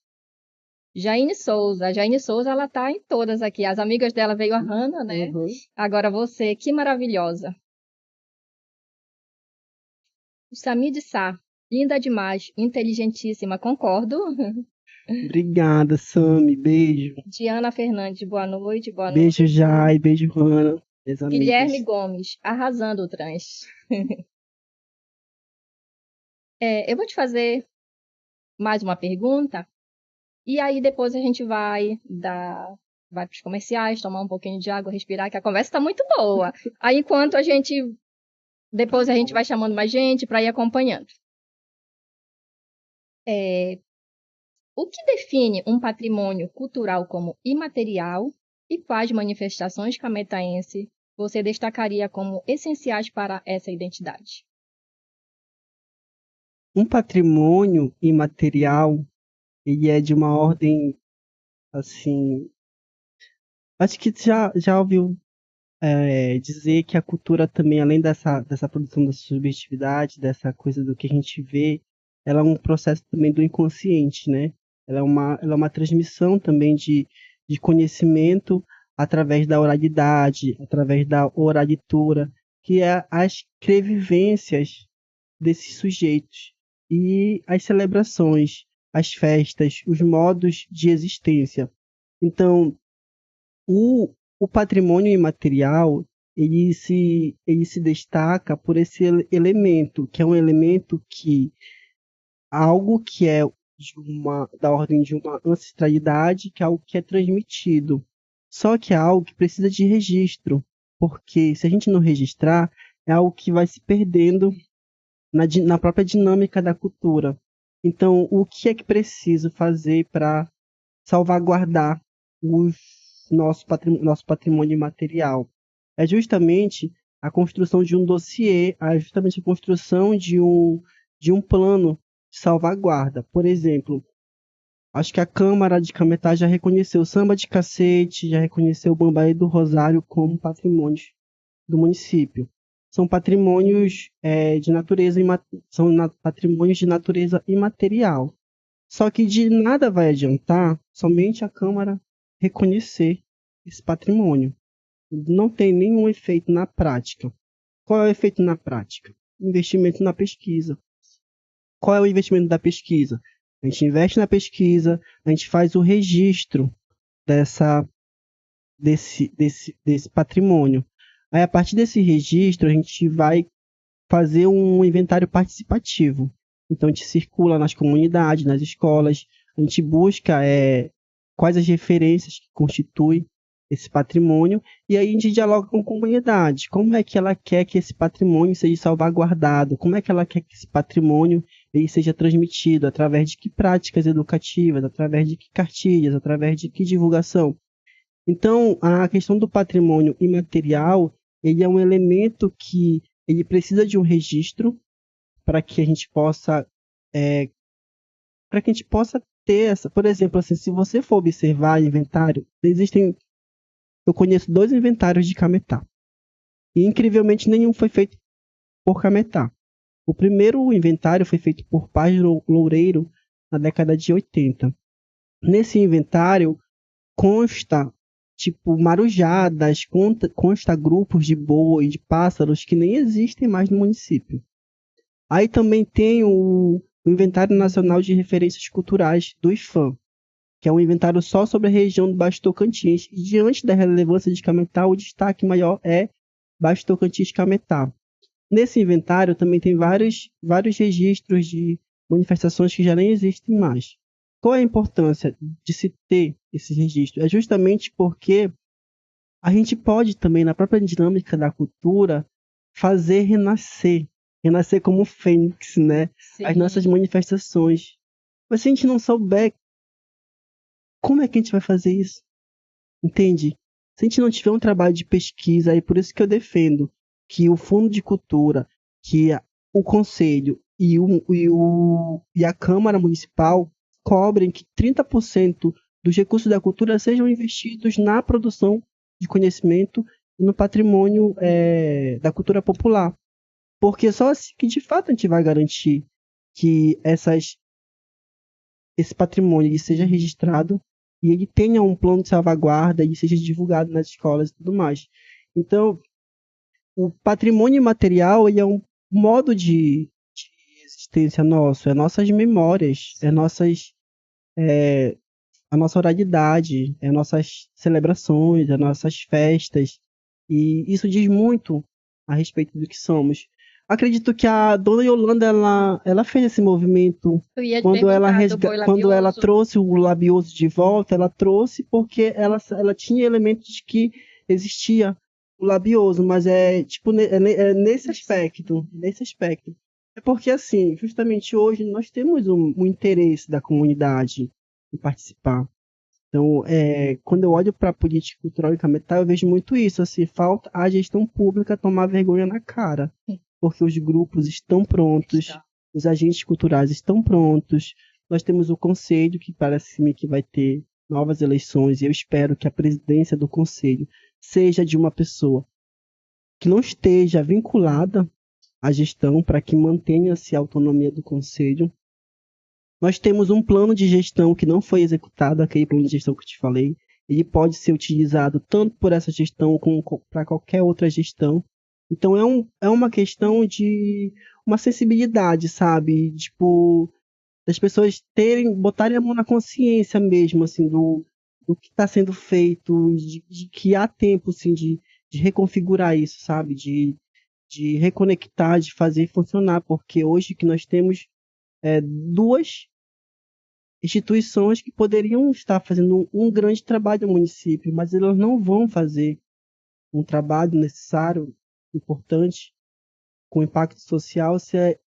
S1: A Jaine Souza, ela tá em todas aqui. As amigas dela veio a Hannah, né?
S2: Uhum.
S1: Agora você, que maravilhosa. Samir Sá, linda demais, inteligentíssima, concordo.
S2: Obrigada, Sami. Beijo.
S1: Diana Fernandes, boa noite, boa
S2: Beijo,
S1: noite.
S2: Jai. Beijo, Rana. Minhas
S1: Guilherme
S2: amigas.
S1: Gomes, arrasando o trans. Eu vou te fazer mais uma pergunta, e aí depois a gente vai para os comerciais, tomar um pouquinho de água, respirar, que a conversa está muito boa. Aí depois a gente vai chamando mais gente para ir acompanhando. O que define um patrimônio cultural como imaterial e quais manifestações cametaense você destacaria como essenciais para essa identidade?
S2: Um patrimônio imaterial, ele é de uma ordem, assim... Acho que já ouviu dizer que a cultura também, além dessa produção da subjetividade, dessa coisa do que a gente vê, ela é um processo também do inconsciente, né? Ela é uma transmissão também de conhecimento através da oralidade, através da oralitura, que é as crevivências desses sujeitos e as celebrações, as festas, os modos de existência. Então, o patrimônio imaterial, ele se destaca por esse elemento, que é um elemento que algo que é da ordem de uma ancestralidade, que é algo que é transmitido. Só que é algo que precisa de registro, porque se a gente não registrar, é algo que vai se perdendo na própria dinâmica da cultura. Então, o que é que preciso fazer para salvaguardar o nosso patrimônio imaterial? É justamente a construção de um dossiê, é justamente a construção de um plano de salvaguarda. Por exemplo, acho que a Câmara de Cametá já reconheceu o samba de cacete, já reconheceu o Bambaí do Rosário como patrimônios do município. São patrimônios de natureza patrimônios de natureza imaterial. Só que de nada vai adiantar somente a Câmara reconhecer esse patrimônio. Não tem nenhum efeito na prática. Qual é o efeito na prática? Investimento na pesquisa. Qual é o investimento da pesquisa? A gente investe na pesquisa, a gente faz o registro desse patrimônio. Aí, a partir desse registro, a gente vai fazer um inventário participativo. Então, a gente circula nas comunidades, nas escolas, a gente busca quais as referências que constituem esse patrimônio, e aí a gente dialoga com a comunidade. Como é que ela quer que esse patrimônio seja salvaguardado? Como é que ela quer que esse patrimônio ele seja transmitido? Através de que práticas educativas? Através de que cartilhas? Através de que divulgação? Então, a questão do patrimônio imaterial, ele é um elemento que ele precisa de um registro para que a gente possa ter essa, por exemplo, assim, se você for observar inventário, eu conheço 2 inventários de Cametá. E incrivelmente nenhum foi feito por Cametá. O primeiro inventário foi feito por Paz Loureiro na década de 80. Nesse inventário consta tipo marujadas, consta grupos de boi, de pássaros que nem existem mais no município. Aí também tem o Inventário Nacional de Referências Culturais do IFAM, que é um inventário só sobre a região do Baixo Tocantins. E diante da relevância de Cametá, o destaque maior é Baixo Tocantins Cametá. Nesse inventário também tem vários registros de manifestações que já nem existem mais. Qual é a importância de se ter esse registro? É justamente porque a gente pode também, na própria dinâmica da cultura, fazer renascer como fênix, né? As nossas
S1: Sim.
S2: manifestações. Mas se a gente não souber, como é que a gente vai fazer isso? Entende? Se a gente não tiver um trabalho de pesquisa, é por isso que eu defendo que o Fundo de Cultura, que o Conselho e a Câmara Municipal cobrem que 30% dos recursos da cultura sejam investidos na produção de conhecimento e no patrimônio da cultura popular. Porque só assim que de fato a gente vai garantir que esse patrimônio ele seja registrado e ele tenha um plano de salvaguarda e seja divulgado nas escolas e tudo mais. Então, o patrimônio imaterial ele é um modo de existência nosso, é nossas memórias, a nossa oralidade, é nossas celebrações, é nossas festas, e isso diz muito a respeito do que somos. Acredito que a dona Yolanda ela fez esse movimento
S1: Eu ia te
S2: quando
S1: perguntar do boi
S2: quando ela
S1: labioso.
S2: trouxe o labioso de volta, ela trouxe porque ela tinha elementos de que existia o labioso, mas é tipo nesse aspecto. É porque assim, justamente hoje nós temos um interesse da comunidade em participar. Então, quando eu olho para a política cultural e capital, eu vejo muito isso, assim, falta a gestão pública tomar vergonha na cara, porque os grupos estão prontos, os agentes culturais estão prontos, nós temos o conselho, que parece-me que vai ter novas eleições, e eu espero que a presidência do conselho seja de uma pessoa que não esteja vinculada à gestão, para que mantenha-se a autonomia do conselho. Nós temos um plano de gestão que não foi executado, aquele plano de gestão que eu te falei. Ele pode ser utilizado tanto por essa gestão como para qualquer outra gestão. Então é uma questão de uma sensibilidade, sabe? Tipo, das pessoas botarem a mão na consciência mesmo, assim, do que está sendo feito, de que há tempo, assim, de reconfigurar isso, sabe? De reconectar, de fazer funcionar, porque hoje que nós temos duas instituições que poderiam estar fazendo um grande trabalho no município, mas elas não vão fazer um trabalho necessário, importante, com impacto social, se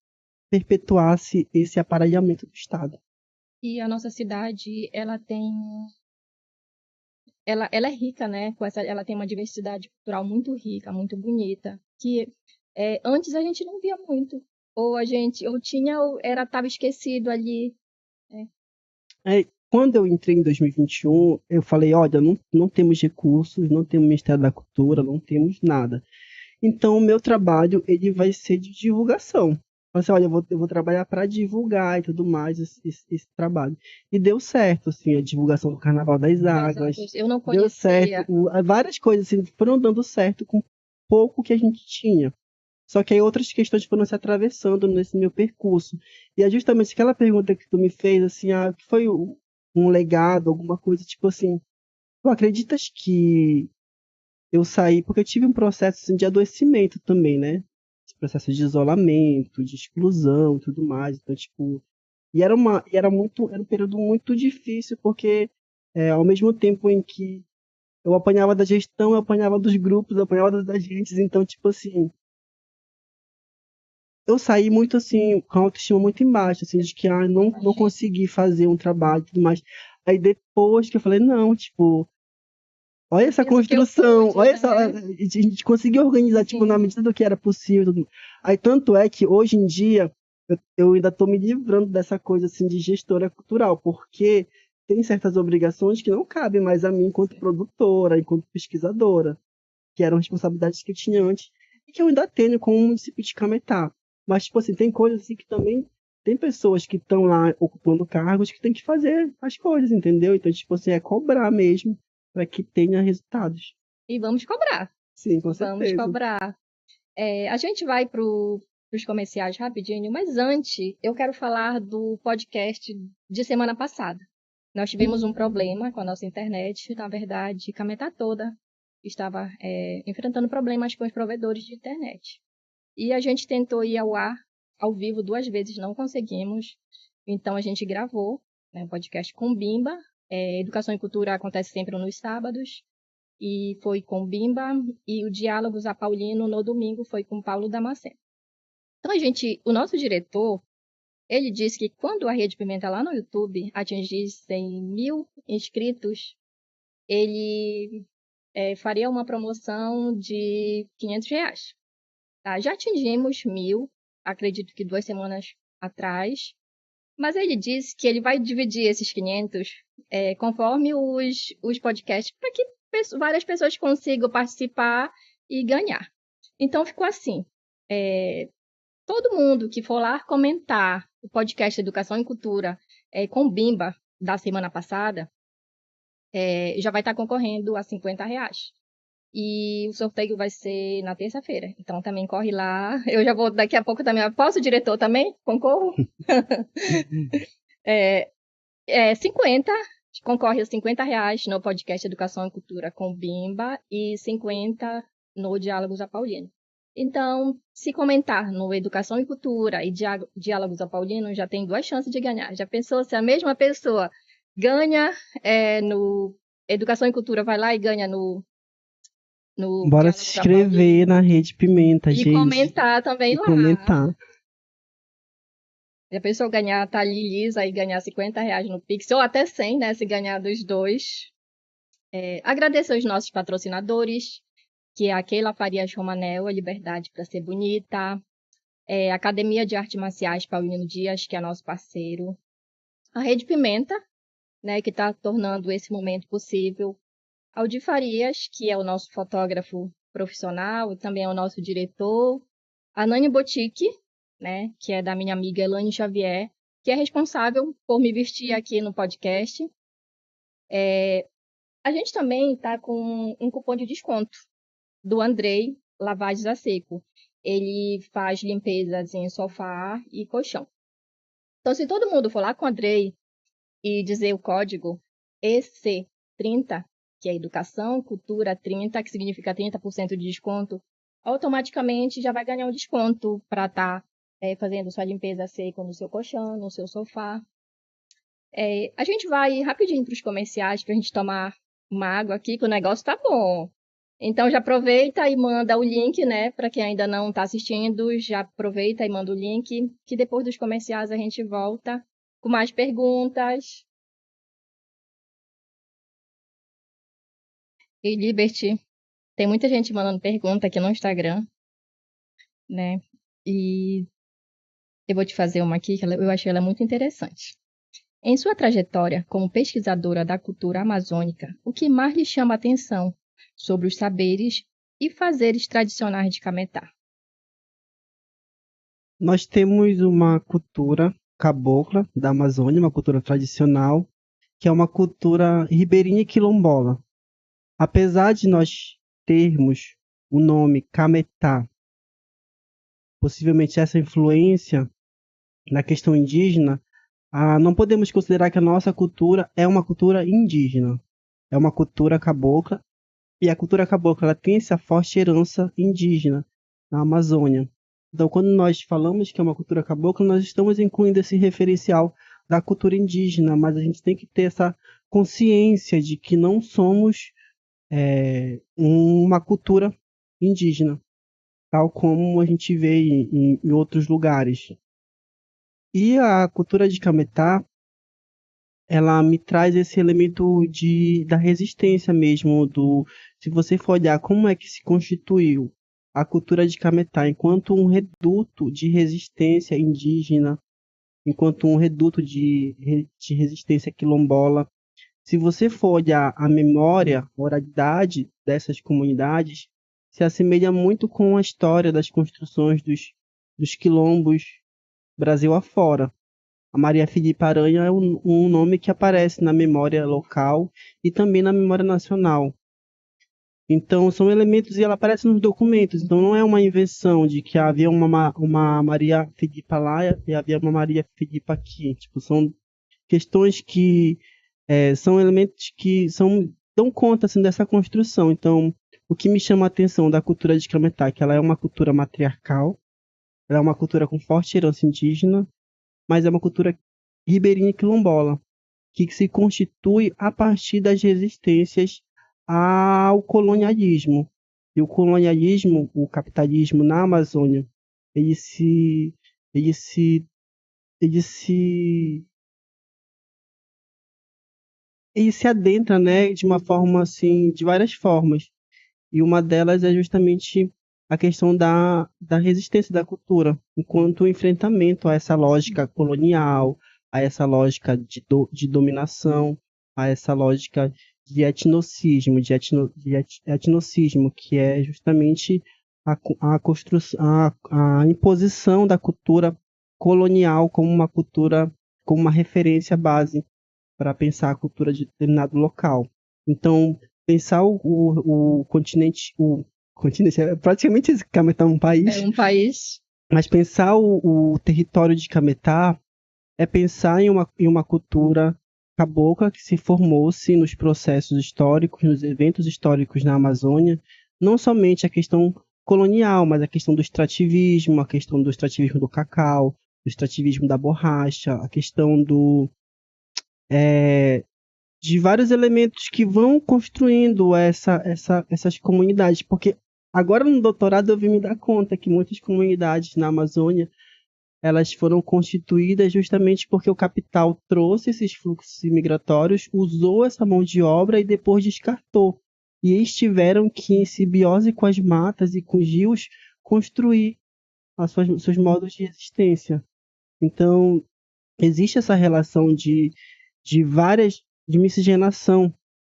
S2: perpetuasse esse aparelhamento do Estado.
S1: E a nossa cidade, ela é rica, né? Ela tem uma diversidade cultural muito rica, muito bonita, que antes a gente não via muito. Ou tinha, ou estava esquecido ali. Né?
S2: Quando eu entrei em 2021, eu falei, olha, não temos recursos, não temos Ministério da Cultura, não temos nada. Então, o meu trabalho ele vai ser de divulgação. Assim, olha, eu vou trabalhar para divulgar e tudo mais esse trabalho. E deu certo, assim, a divulgação do Carnaval das Águas,
S1: Eu não
S2: deu certo,
S1: conhecia.
S2: várias coisas assim, foram dando certo com pouco que a gente tinha. Só que aí outras questões foram se atravessando nesse meu percurso. E é justamente aquela pergunta que tu me fez, assim, que foi um legado, alguma coisa, tipo assim, tu acreditas que eu saí porque eu tive um processo assim, de adoecimento também, né? Esse processo de isolamento, de exclusão e tudo mais. Então, tipo, era um período muito difícil, porque ao mesmo tempo em que eu apanhava da gestão, eu apanhava dos grupos, eu apanhava das agentes, então, tipo assim, eu saí muito assim, com a autoestima muito embaixo, assim, de que não consegui fazer um trabalho e tudo mais. Aí depois que eu falei, não, tipo, olha essa
S1: Fiz o que eu
S2: construção,
S1: pude,
S2: olha
S1: né?
S2: essa. A gente conseguiu organizar, tipo, na medida do que era possível. Aí, tanto é que hoje em dia eu ainda estou me livrando dessa coisa assim de gestora cultural, porque tem certas obrigações que não cabem mais a mim enquanto produtora, enquanto pesquisadora, que eram responsabilidades que eu tinha antes e que eu ainda tenho com o município de Cametá. Mas, tipo assim, tem coisas assim que também tem pessoas que estão lá ocupando cargos que tem que fazer as coisas, entendeu? Então, tipo assim, é cobrar mesmo para que tenha resultados.
S1: E vamos cobrar.
S2: Sim, com
S1: Vamos
S2: certeza.
S1: cobrar. A gente vai para os comerciais rapidinho, mas antes eu quero falar do podcast de semana passada. Nós tivemos um problema com a nossa internet, na verdade, Cametá toda estava enfrentando problemas com os provedores de internet. E a gente tentou ir ao ar, ao vivo, 2 vezes, não conseguimos. Então a gente gravou, né, um podcast com Bimba. Educação e Cultura acontece sempre nos sábados. E foi com Bimba. E o Diálogos a Paulino no domingo foi com Paulo Damasceno. Então o nosso diretor, ele disse que quando a Rede Pimenta lá no YouTube atingisse 100 mil inscritos, ele faria uma promoção de R$ 500. Tá? Já atingimos 1.000, acredito que 2 semanas atrás, mas ele disse que ele vai dividir esses 500 conforme os podcasts, para que várias pessoas consigam participar e ganhar. Então, ficou assim. Todo mundo que for lá comentar o podcast Educação e Cultura com o Bimba da semana passada, já vai estar concorrendo a R$ 50. E o sorteio vai ser na terça-feira. Então, também corre lá. Eu já vou daqui a pouco também. Posso, diretor, também? Concorro? 50. Concorre a R$ 50 no podcast Educação e Cultura com o Bimba e 50 no Diálogos Apaulino. Então, se comentar no Educação e Cultura e Diálogos Apaulino, já tem 2 chances de ganhar. Já pensou se a mesma pessoa ganha no Educação e Cultura, vai lá e ganha no
S2: Bora se inscrever na Rede Pimenta, gente.
S1: E comentar também lá.
S2: Comentar.
S1: Se a pessoa ganhar, tá ali lisa e ganhar R$ 50 no Pix, ou até 100, né? Se ganhar dos dois. Agradecer aos nossos patrocinadores, que é a Keila Farias Romanel, a Liberdade para Ser Bonita, a Academia de Artes Marciais Paulino Dias, que é nosso parceiro, a Rede Pimenta, né, que está tornando esse momento possível, Aldir Farias, que é o nosso fotógrafo profissional e também é o nosso diretor, a Nani Boutique, né, que é da minha amiga Elaine Xavier, que é responsável por me vestir aqui no podcast. A gente também está com um cupom de desconto do Andrei Lavagens a Seco. Ele faz limpezas em sofá e colchão. Então, se todo mundo for lá com o Andrei e dizer o código EC30, que é Educação Cultura 30, que significa 30% de desconto, automaticamente já vai ganhar um desconto para estar fazendo sua limpeza seca no seu colchão, no seu sofá. A gente vai rapidinho para os comerciais para a gente tomar uma água aqui, que o negócio tá bom. Então já aproveita e manda o link, né, para quem ainda não está assistindo, já aproveita e manda o link, que depois dos comerciais a gente volta com mais perguntas. E Liberty, tem muita gente mandando pergunta aqui no Instagram, né? E eu vou te fazer uma aqui que eu achei ela muito interessante. Em sua trajetória como pesquisadora da cultura amazônica, o que mais lhe chama a atenção sobre os saberes e fazeres tradicionais de Cametá?
S2: Nós temos uma cultura cabocla da Amazônia, uma cultura tradicional, que é uma cultura ribeirinha e quilombola. Apesar de nós termos o nome Cametá, possivelmente essa influência na questão indígena, não podemos considerar que a nossa cultura é uma cultura indígena. É uma cultura cabocla, e a cultura cabocla ela tem essa forte herança indígena na Amazônia. Então, quando nós falamos que é uma cultura cabocla, nós estamos incluindo esse referencial da cultura indígena, mas a gente tem que ter essa consciência de que não somos uma cultura indígena, tal como a gente vê em outros lugares. E a cultura de Cametá, ela me traz esse elemento da resistência mesmo, se você for olhar como é que se constituiu a cultura de Cametá enquanto um reduto de resistência indígena, enquanto um reduto de resistência quilombola. Se você for olhar a memória, a oralidade dessas comunidades, se assemelha muito com a história das construções dos quilombos Brasil afora. A Maria Filipa Aranha é um nome que aparece na memória local e também na memória nacional. Então, são elementos e ela aparece nos documentos. Então, não é uma invenção de que havia uma Maria Filipa lá e havia uma Maria Filipa aqui. Tipo, são questões que são elementos que dão conta assim, dessa construção. Então, o que me chama a atenção da cultura de Cametá é que ela é uma cultura matriarcal, ela é uma cultura com forte herança indígena, mas é uma cultura ribeirinha e quilombola, que se constitui a partir das resistências ao colonialismo. E o colonialismo, o capitalismo na Amazônia, ele se adentra, né, de uma forma assim, de várias formas. E uma delas é justamente a questão da resistência da cultura, enquanto enfrentamento a essa lógica colonial, a essa lógica de dominação, a essa lógica de etnocismo, etnocismo, que é justamente a construção, a imposição da cultura colonial como uma cultura, como uma referência base para pensar a cultura de determinado local. Então, pensar o continente é praticamente esse, Cametá é um
S1: É
S2: país,
S1: um país.
S2: mas pensar o território de Cametá é pensar em uma cultura cabocla que se formou-se nos processos históricos, nos eventos históricos na Amazônia, não somente a questão colonial, mas a questão do extrativismo do cacau, do extrativismo da borracha, a questão de vários elementos que vão construindo essas comunidades, porque agora no doutorado eu vim me dar conta que muitas comunidades na Amazônia elas foram constituídas justamente porque o capital trouxe esses fluxos migratórios, usou essa mão de obra e depois descartou. E eles tiveram que, em simbiose com as matas e com os rios, construir seus modos de existência. Então, existe essa relação de miscigenação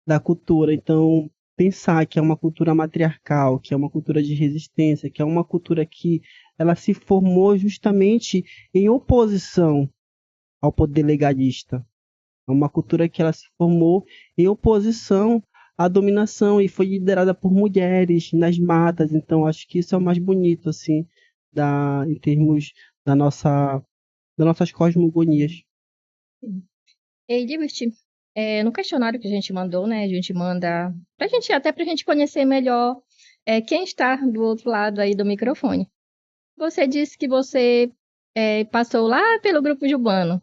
S2: da cultura. Então, pensar que é uma cultura matriarcal, que é uma cultura de resistência, que é uma cultura que ela se formou justamente em oposição ao poder legalista. É uma cultura que ela se formou em oposição à dominação e foi liderada por mulheres nas matas. Então, acho que isso é o mais bonito, assim, em termos da das nossas cosmogonias.
S1: E Liberty, no questionário que a gente mandou, né? A gente manda até pra gente conhecer melhor quem está do outro lado aí do microfone. Você disse que você passou lá pelo grupo Jubano,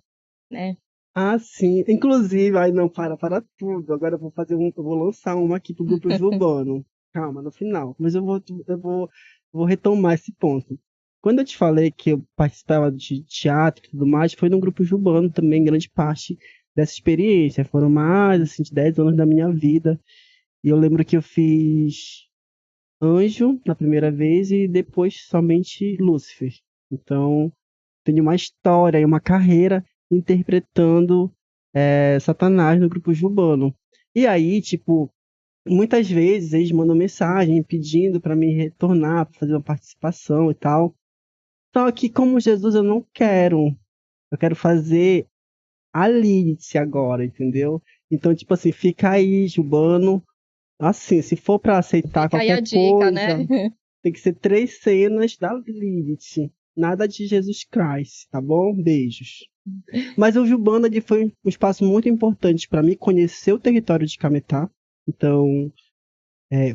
S1: né?
S2: Ah, sim. Inclusive, ai não, para tudo. Agora eu vou lançar uma aqui pro grupo Urbano. Calma, no final. Mas vou retomar esse ponto. Quando eu te falei que eu participava de teatro e tudo mais, foi no grupo Urbano também, grande parte dessa experiência. Foram mais, assim, de 10 anos da minha vida. E eu lembro que eu fiz Anjo na primeira vez e depois somente Lúcifer. Então, tenho uma história e uma carreira interpretando Satanás no grupo Urbano. E aí, tipo, muitas vezes eles mandam mensagem pedindo para me retornar, para fazer uma participação e tal. Só que como Jesus eu não quero. Eu quero fazer a Lilith agora, entendeu? Então, tipo assim, fica aí, Jubano. Assim, se for para aceitar
S1: Fica aí a
S2: qualquer
S1: dica, né?
S2: coisa, tem que ser 3 cenas da Lilith. Nada de Jesus Christ, tá bom? Beijos. Mas o Jubanda ele foi um espaço muito importante para mim conhecer o território de Cametá. Então,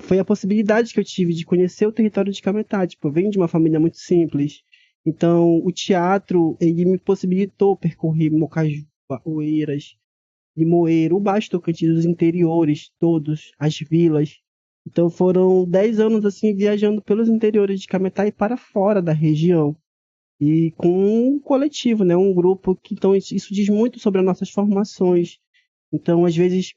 S2: foi a possibilidade que eu tive de conhecer o território de Cametá. Tipo, eu venho de uma família muito simples. Então, o teatro, ele me possibilitou percorrer Mocajuba, Oeiras, Limoeiro, o Baixo Tocantins, os interiores todos, as vilas. Então, foram 10 anos, assim, viajando pelos interiores de Cametá e para fora da região e com um coletivo, né, um grupo que então isso diz muito sobre as nossas formações. Então, às vezes,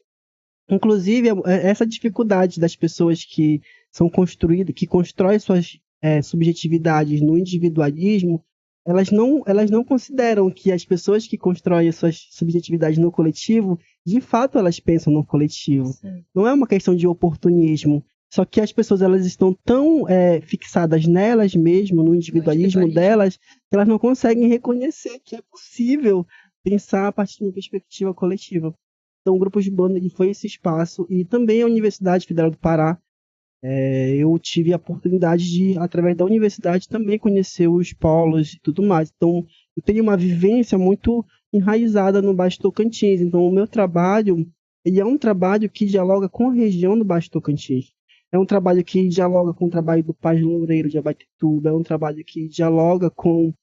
S2: inclusive essa dificuldade das pessoas que são construídas, que constroem suas subjetividades no individualismo, elas não consideram que as pessoas que constroem suas subjetividades no coletivo, de fato elas pensam no coletivo.
S1: Sim.
S2: Não é uma questão de oportunismo. Só que as pessoas elas estão tão fixadas nelas mesmo, no individualismo delas, que elas não conseguem reconhecer que é possível pensar a partir de uma perspectiva coletiva. Então, o Grupo de Banda ele foi esse espaço e também a Universidade Federal do Pará. Eu tive a oportunidade de, através da universidade, também conhecer os polos e tudo mais. Então, eu tenho uma vivência muito enraizada no Baixo Tocantins. Então, o meu trabalho ele é um trabalho que dialoga com a região do Baixo Tocantins. É um trabalho que dialoga com o trabalho do Paz Loureiro de Abaetuba. É um trabalho que dialoga com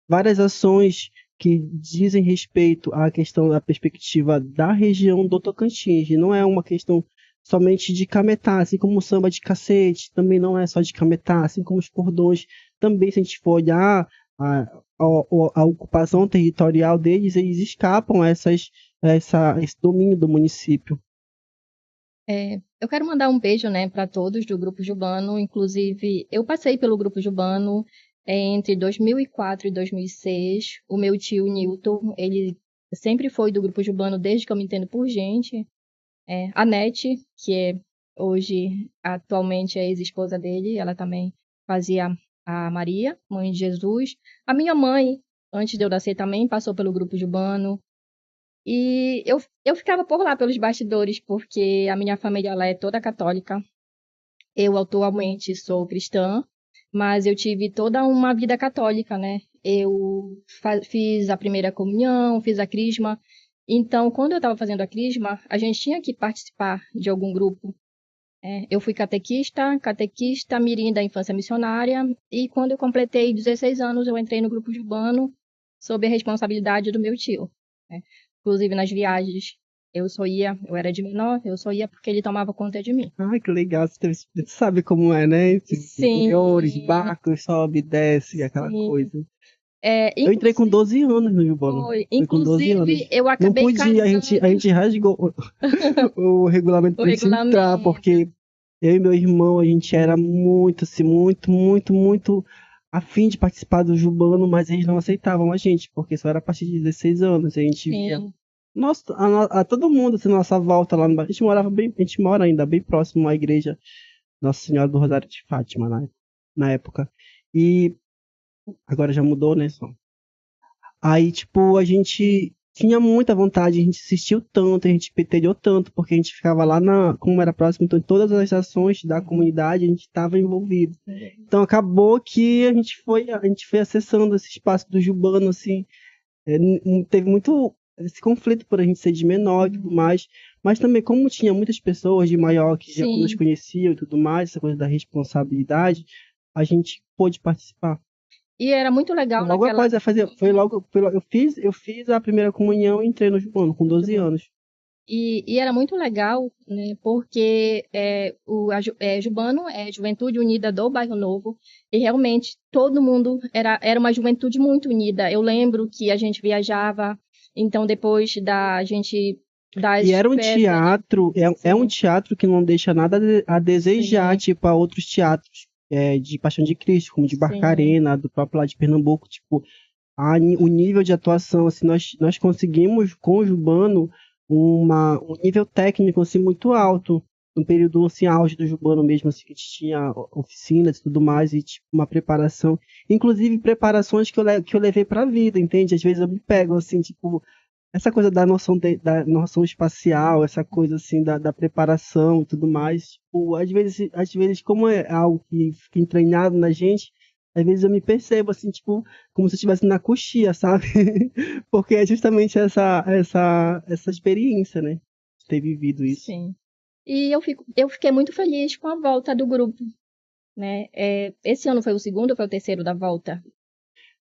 S2: várias ações que dizem respeito à questão da perspectiva da região do Tocantins. E não é uma questão somente de Cametá, assim como o samba de cacete, também não é só de Cametá, assim como os cordões, também se a gente for olhar a ocupação territorial deles, eles escapam esse domínio do município.
S1: Eu quero mandar um beijo, né, para todos do Grupo Jubano. Inclusive, eu passei pelo Grupo Jubano entre 2004 e 2006. O meu tio Newton, ele sempre foi do Grupo Jubano desde que eu me entendo por gente. A Nete, que hoje, atualmente, é ex-esposa dele, ela também fazia a Maria, mãe de Jesus. A minha mãe, antes de eu nascer, também passou pelo grupo Jubano. E eu ficava por lá, pelos bastidores, porque a minha família ela é toda católica. Eu atualmente sou cristã, mas eu tive toda uma vida católica, né? Eu fiz a primeira comunhão, fiz a crisma. Então, quando eu estava fazendo a crisma, a gente tinha que participar de algum grupo. Eu fui catequista mirim da infância missionária, e quando eu completei 16 anos, eu entrei no grupo Jubano sob a responsabilidade do meu tio, né? Inclusive nas viagens, eu era de menor, eu só ia porque ele tomava conta de mim.
S2: Ai, que legal. Você sabe como é, né? Esses interiores,
S1: Sim,
S2: barcos, sobe, desce, aquela
S1: sim.
S2: coisa. Eu entrei com
S1: Inclusive,
S2: 12 anos no Jubano.
S1: foi.
S2: Foi com 12
S1: Inclusive,
S2: anos.
S1: eu
S2: Não
S1: acabei
S2: podia, a
S1: casando
S2: gente rasgou o regulamento
S1: o
S2: pra gente entrar,
S1: regulamento.
S2: porque eu e meu irmão, a gente era muito, assim, muito, muito, muito afim de participar do Jubano, mas eles não aceitavam a gente, porque só era a partir de 16 anos. A gente via
S1: Sim,
S2: nossa, a todo mundo, assim, nossa volta lá no bairro. A gente morava bem, a gente mora ainda bem próximo à igreja Nossa Senhora do Rosário de Fátima, na época. E agora já mudou, né, só. Aí, tipo, a gente tinha muita vontade, a gente assistiu tanto, a gente petelhou tanto, porque a gente ficava lá como era próximo, então em todas as ações da comunidade a gente estava envolvido. Então acabou que a gente foi acessando esse espaço do Jubano, assim, teve muito esse conflito por a gente ser de menor e tudo mais, mas também como tinha muitas pessoas de maior que já nos
S1: sim.
S2: conheciam e tudo mais, essa coisa da responsabilidade, a gente pôde participar.
S1: E era muito legal
S2: Logo
S1: naquela.
S2: após eu fiz a primeira comunhão e entrei no Jubano com
S1: Muito
S2: 12
S1: bom.
S2: anos.
S1: E era muito legal, né? Porque Jubano é Juventude Unida do Bairro Novo, e realmente todo mundo era uma juventude muito unida. Eu lembro que a gente viajava, então depois da gente
S2: E
S1: das
S2: era um
S1: festas,
S2: teatro, é um
S1: sim,
S2: teatro que não deixa nada a desejar,
S1: sim,
S2: tipo, a outros teatros, de Paixão de Cristo, como de
S1: sim,
S2: Barcarena, do próprio lá de Pernambuco, tipo, o nível de atuação, assim, nós conseguimos com o Jubano um nível técnico assim, muito alto, no período assim, auge do Jubano mesmo, assim, que a gente tinha oficinas e tudo mais, e tipo, uma preparação, inclusive preparações que eu levei para a vida, entende? Às vezes eu me pego assim, tipo, essa coisa da noção espacial, essa coisa assim da preparação e tudo mais, tipo, às vezes como é algo que fica entranhado na gente, às vezes eu me percebo assim, tipo, como se eu estivesse na coxia, sabe? Porque é justamente essa experiência, né? De ter vivido isso.
S1: sim. E eu fiquei muito feliz com a volta do grupo, né? Esse ano foi o segundo ou foi o terceiro da volta?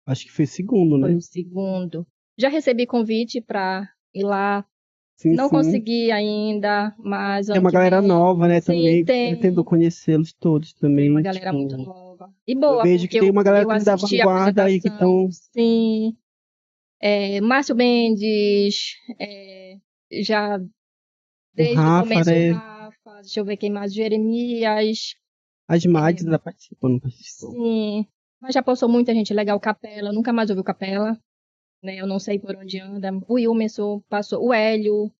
S2: Acho que foi segundo,
S1: Foi
S2: né?
S1: o segundo. Já recebi convite para ir lá.
S2: Sim,
S1: Não
S2: sim.
S1: consegui ainda, mas
S2: Tem
S1: ano
S2: uma
S1: que
S2: galera
S1: vem.
S2: nova, né,
S1: Sim,
S2: também. Pretendo conhecê-los todos
S1: tem uma
S2: também.
S1: galera muito
S2: Tipo,
S1: nova. E
S2: eu
S1: boa,
S2: vejo que
S1: porque
S2: tem uma galera
S1: eu
S2: também da
S1: assisti a
S2: vanguarda aí que
S1: apresentação.
S2: estão.
S1: Sim. Márcio Mendes, já
S2: O
S1: desde o
S2: Rafa,
S1: começo, o
S2: né?
S1: Rafa, deixa eu ver quem mais, Jeremias,
S2: As
S1: é,
S2: Mads ainda participam, não participou.
S1: sim. Mas já passou muita gente legal, Capela, nunca mais ouviu Capela, né? Eu não sei por onde anda. O Wilmerson passou, o Hélio,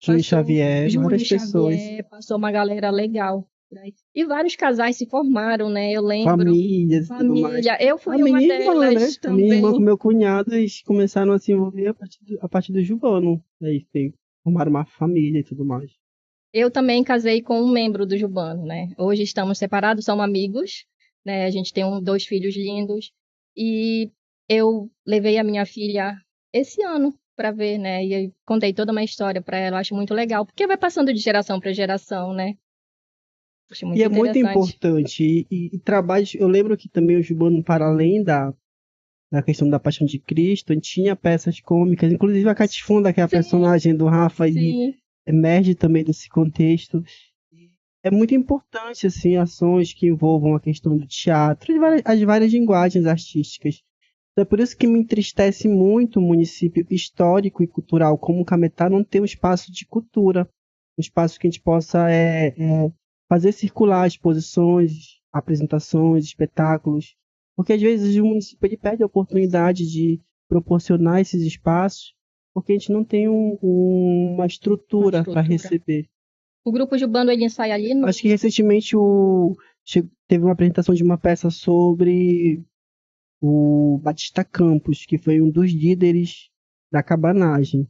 S2: Júlio
S1: passou
S2: Xavier,
S1: Júlio
S2: várias pessoas.
S1: Xavier, passou uma galera legal, né? E vários casais se formaram, né? Eu lembro.
S2: Famílias e tudo mais.
S1: Família. Eu
S2: A
S1: fui uma
S2: minha irmã, né?
S1: delas
S2: A minha irmã com
S1: também.
S2: meu cunhado, eles começaram a se envolver a partir do Jubano. Aí formaram uma família e tudo mais.
S1: Eu também casei com um membro do Jubano, né? Hoje estamos separados, somos amigos, né? A gente tem dois filhos lindos. E eu levei a minha filha esse ano para ver, né? E eu contei toda uma história para ela. Acho muito legal, porque vai passando de geração para geração, né? Acho
S2: E
S1: muito
S2: é muito
S1: interessante.
S2: importante. E trabalhos, eu lembro que também o Jubano, para além da questão da Paixão de Cristo, tinha peças cômicas, inclusive a Catifunda, que é a
S1: Sim,
S2: personagem do Rafa, e
S1: sim,
S2: emerge também desse contexto. É muito importante, assim, ações que envolvam a questão do teatro e as várias linguagens artísticas. Então, é por isso que me entristece muito o município histórico e cultural como Cametá não ter um espaço de cultura, um espaço que a gente possa fazer circular exposições, apresentações, espetáculos, porque às vezes o município ele perde a oportunidade de proporcionar esses espaços porque a gente não tem uma estrutura para receber.
S1: O grupo Jubando, ele ensaia ali no...
S2: Acho que recentemente teve uma apresentação de uma peça sobre o Batista Campos, que foi um dos líderes da cabanagem.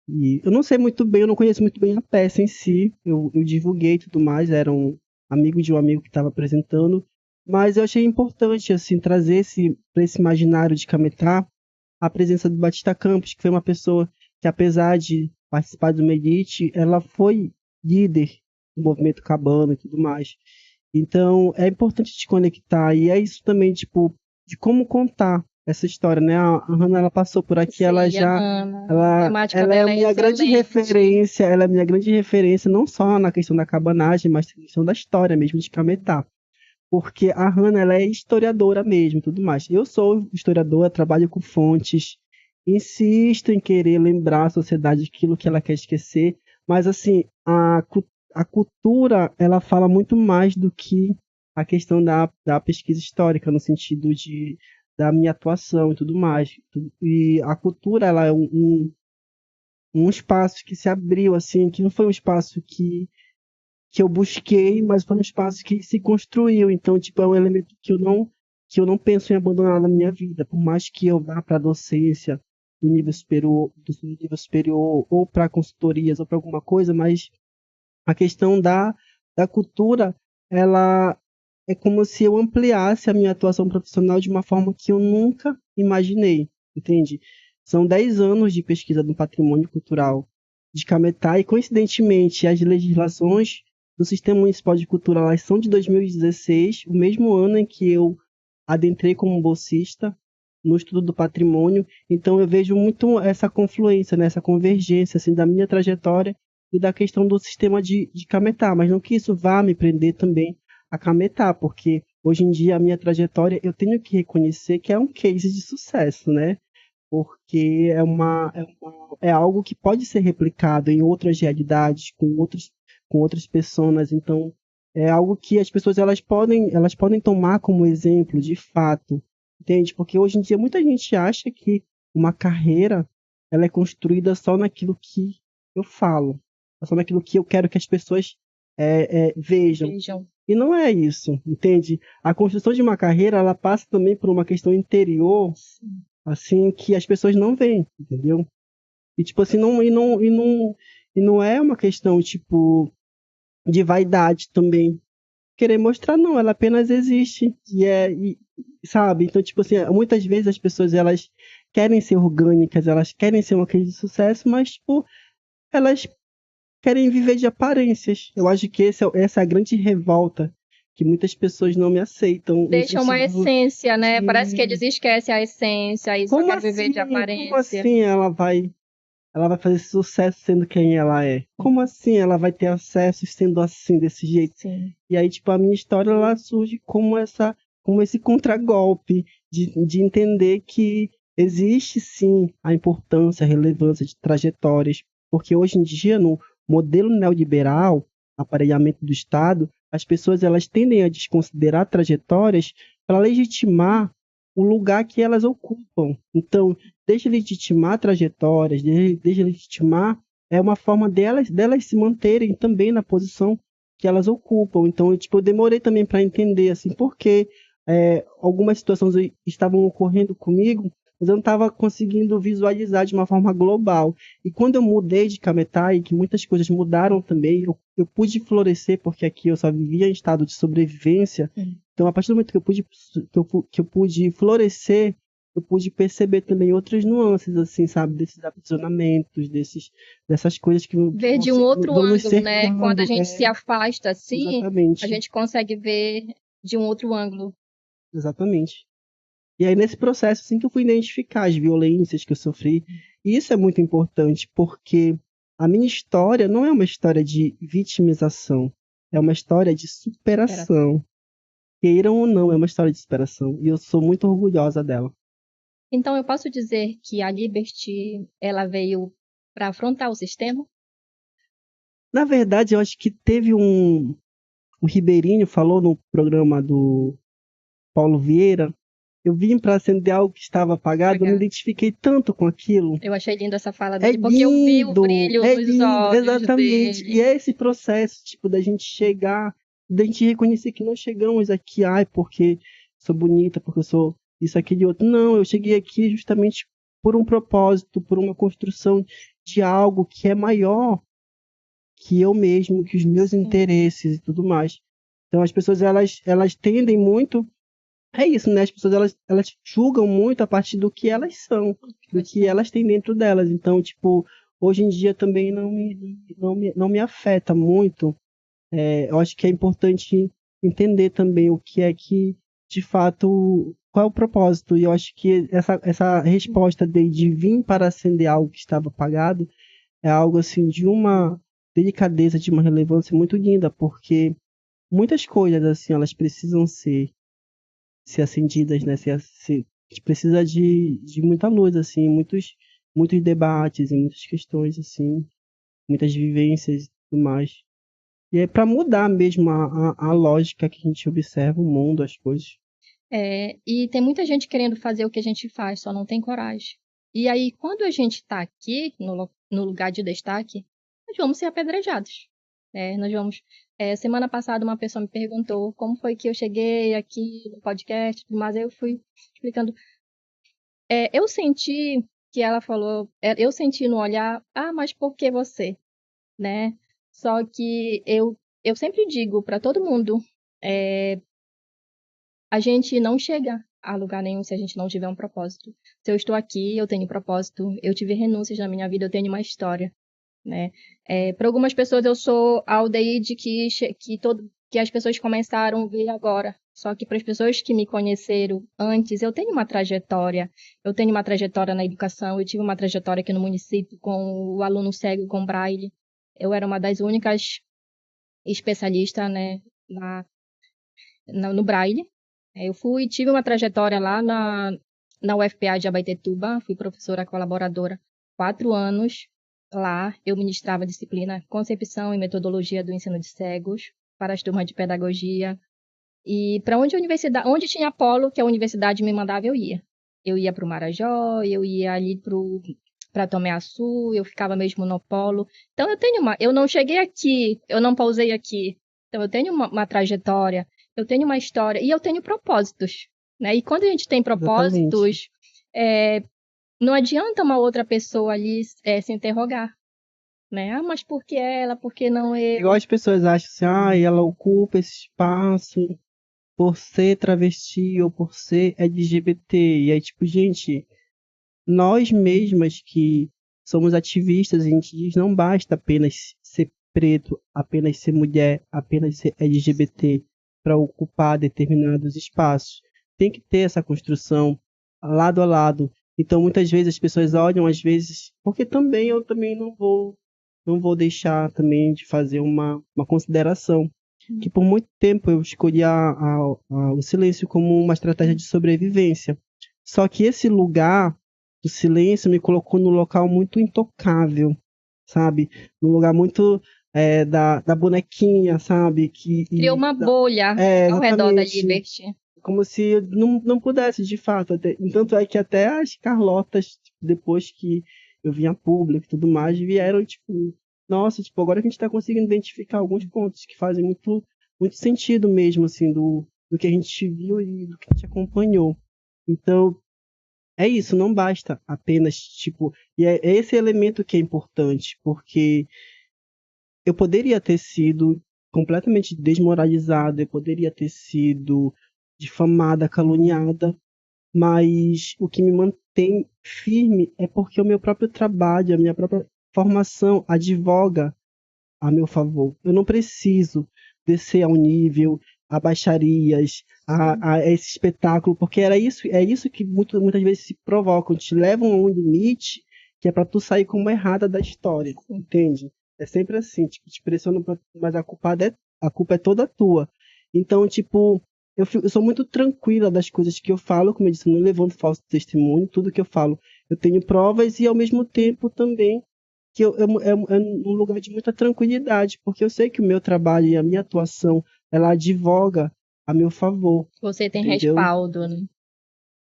S2: E eu não sei muito bem, eu não conheço muito bem a peça em si. Eu divulguei e tudo mais, era um amigo de um amigo que estava apresentando. Mas eu achei importante assim trazer para esse imaginário de Cametá a presença do Batista Campos, que foi uma pessoa que, apesar de participar do Medite, ela foi líder do movimento cabano e tudo mais. Então, é importante te conectar. E é isso também, tipo, de como contar essa história, né? A Hannah, ela passou por aqui,
S1: Sim,
S2: ela
S1: a
S2: já...
S1: Hannah, a temática
S2: Ela é a
S1: dela é
S2: minha grande
S1: excelente.
S2: referência, ela é a minha grande referência, não só na questão da cabanagem, mas na questão da história mesmo de Cametá. Porque a Hannah, ela é historiadora mesmo e tudo mais. Eu sou historiadora, trabalho com fontes, insisto em querer lembrar a sociedade aquilo que ela quer esquecer, mas assim, a cultura, ela fala muito mais do que a questão da pesquisa histórica, no sentido da minha atuação e tudo mais. E a cultura, ela é um espaço que se abriu, assim, que não foi um espaço que eu busquei, mas foi um espaço que se construiu. Então, tipo, é um elemento que eu não penso em abandonar na minha vida, por mais que eu vá para a docência do nível superior ou para consultorias ou para alguma coisa, mas a questão da cultura, ela é como se eu ampliasse a minha atuação profissional de uma forma que eu nunca imaginei, entende? São 10 anos de pesquisa do patrimônio cultural de Cametá e, coincidentemente, as legislações do Sistema Municipal de Cultura elas são de 2016, o mesmo ano em que eu adentrei como bolsista no estudo do patrimônio. Então, eu vejo muito essa confluência, né, essa convergência assim, da minha trajetória e da questão do sistema de Cametá, mas não que isso vá me prender também a Cametá, porque hoje em dia a minha trajetória eu tenho que reconhecer que é um case de sucesso, né? Porque é algo que pode ser replicado em outras realidades, com outras pessoas, então é algo que as pessoas elas podem tomar como exemplo de fato, entende? Porque hoje em dia muita gente acha que uma carreira ela é construída só naquilo que eu falo, só naquilo que eu quero que as pessoas vejam. E não é isso, entende? A construção de uma carreira, ela passa também por uma questão interior, assim, que as pessoas não veem, entendeu? E tipo assim, não é uma questão, tipo, de vaidade também. Querer mostrar, não, ela apenas existe. Sabe? Então, tipo assim, muitas vezes as pessoas, elas querem ser orgânicas, elas querem ser uma crise de sucesso, mas, tipo, elas querem viver de aparências. Eu acho que essa é a grande revolta, que muitas pessoas não me aceitam, no
S1: Deixa uma
S2: sentido
S1: essência, né? Parece que eles
S2: de
S1: esquecem a essência e só
S2: como
S1: querem viver de
S2: assim? Como
S1: aparência.
S2: assim ela vai fazer sucesso sendo quem ela é? Como assim ela vai ter acesso sendo assim, desse jeito?
S1: Sim.
S2: E aí, tipo, a minha história ela surge como esse contragolpe de entender que existe sim a importância, a relevância de trajetórias, porque hoje em dia no modelo neoliberal, aparelhamento do Estado, as pessoas elas tendem a desconsiderar trajetórias para legitimar o lugar que elas ocupam. Então, deslegitimar trajetórias, deslegitimar é uma forma delas se manterem também na posição que elas ocupam. Então, eu demorei também para entender assim, por que algumas situações estavam ocorrendo comigo, mas eu não estava conseguindo visualizar de uma forma global. E quando eu mudei de Cametá, e que muitas coisas mudaram também, eu pude florescer, porque aqui eu só vivia em estado de sobrevivência. Então, a partir do momento que eu pude florescer, eu pude perceber também outras nuances, assim, sabe, desses aprisionamentos, dessas coisas que
S1: Ver de um outro
S2: vão nos
S1: ângulo, né? Quando a
S2: cercando.
S1: gente se afasta assim, a
S2: Exatamente,
S1: gente consegue ver de um outro ângulo.
S2: exatamente. E aí, nesse processo, assim, que eu fui identificar as violências que eu sofri. E isso é muito importante, porque a minha história não é uma história de vitimização, é uma história de superação. Queiram ou não, é uma história de superação. E eu sou muito orgulhosa dela.
S1: Então, eu posso dizer que a Liberty, ela veio para afrontar o sistema?
S2: Na verdade, eu acho que teve o Ribeirinho falou no programa do Paulo Vieira, eu vim para acender algo que estava apagado, eu me
S1: Obrigada.
S2: identifiquei tanto com aquilo.
S1: Eu achei linda essa fala
S2: É
S1: dele, porque eu vi o brilho
S2: é
S1: nos
S2: lindo,
S1: olhos
S2: exatamente. E
S1: dele.
S2: é esse processo, tipo, da gente chegar, da gente reconhecer que nós chegamos aqui, ai, porque sou bonita, porque eu sou isso, aquele outro. Não, eu cheguei aqui justamente por um propósito, por uma construção de algo que é maior que eu mesmo, que os meus
S1: Sim,
S2: interesses e tudo mais. Então as pessoas elas tendem muito, é isso, né? As pessoas elas julgam muito a partir do que elas são, do
S1: pois
S2: que
S1: é.
S2: elas têm dentro delas. Então, tipo, hoje em dia também não me afeta muito. Eu acho que é importante entender também o que é que, de fato, qual é o propósito. E eu acho que essa resposta de vir para acender algo que estava apagado é algo assim de uma delicadeza, de uma relevância muito linda, porque muitas coisas assim elas precisam ser acendidas, né? A gente precisa de muita luz, assim, muitos debates e muitas questões, assim, muitas vivências e tudo mais. E é para mudar mesmo a lógica que a gente observa o mundo, as coisas.
S1: E tem muita gente querendo fazer o que a gente faz, só não tem coragem. E aí, quando a gente está aqui, no lugar de destaque, nós vamos ser apedrejados. Nós vamos. Semana passada, uma pessoa me perguntou como foi que eu cheguei aqui no podcast, mas eu fui explicando. Eu senti que ela falou, eu senti no olhar, mas por que você? Né? Só que eu sempre digo para todo mundo, a gente não chega a lugar nenhum se a gente não tiver um propósito. Se eu estou aqui, eu tenho propósito. Eu tive renúncias na minha vida, eu tenho uma história, né? Para algumas pessoas eu sou a Aldeide que as pessoas começaram a ver agora. Só que para as pessoas que me conheceram antes, eu tenho uma trajetória. Eu tenho uma trajetória na educação, eu tive uma trajetória aqui no município com o aluno cego com braille. Eu era uma das únicas especialistas, né, no braille. Tive uma trajetória lá na UFPA de Abaetetuba, fui professora colaboradora 4 anos lá. Eu ministrava a disciplina Concepção e Metodologia do Ensino de Cegos para as turmas de pedagogia. E para onde a universidade, onde tinha polo que a universidade me mandava, eu ia. Eu ia para o Marajó, eu ia ali para Tomé Açu, eu ficava mesmo no polo. Então eu não cheguei aqui, eu não pausei aqui. Então eu tenho uma trajetória, eu tenho uma história e eu tenho propósitos, né? E quando a gente tem
S2: Exatamente.
S1: propósitos, é, não adianta uma outra pessoa ali se interrogar, né? Mas por que ela? Por que não
S2: Igual
S1: eu?
S2: as pessoas acham assim, ela ocupa esse espaço por ser travesti ou por ser LGBT. E aí, tipo, gente, nós mesmas que somos ativistas, a gente diz não basta apenas ser preto, apenas ser mulher, apenas ser LGBT para ocupar determinados espaços. Tem que ter essa construção lado a lado. Então, muitas vezes as pessoas olham, às vezes, porque também eu também não vou deixar também de fazer uma consideração que por muito tempo eu escolhi o silêncio como uma estratégia de sobrevivência. Só que esse lugar do silêncio me colocou num local muito intocável, sabe? Num lugar muito da bonequinha, sabe?
S1: Criou uma bolha ao redor da
S2: Exatamente.
S1: Liberty.
S2: Como se não pudesse, de fato. Tanto é que até as Carlotas, tipo, depois que eu vim a público e tudo mais, vieram, tipo, nossa, tipo, agora que a gente está conseguindo identificar alguns pontos que fazem muito sentido mesmo, assim, do que a gente viu e do que a gente acompanhou. Então, é isso, não basta apenas, tipo, e é esse elemento que é importante, porque eu poderia ter sido completamente desmoralizada, eu poderia ter sido difamada, caluniada, mas o que me mantém firme é porque o meu próprio trabalho, a minha própria formação advoga a meu favor. Eu não preciso descer ao nível, a baixarias, a esse espetáculo, porque é isso que muitas vezes se provocam, te levam a um limite que é para tu sair como errada da história, entende? É sempre assim, tipo, te pressionam, mas a culpa é toda tua. Então, tipo, eu sou muito tranquila das coisas que eu falo, como eu disse, eu não levanto falso testemunho, tudo que eu falo, eu tenho provas e ao mesmo tempo também que é um lugar de muita tranquilidade, porque eu sei que o meu trabalho e a minha atuação, ela advoga a meu favor,
S1: Você tem
S2: entendeu?
S1: respaldo, né?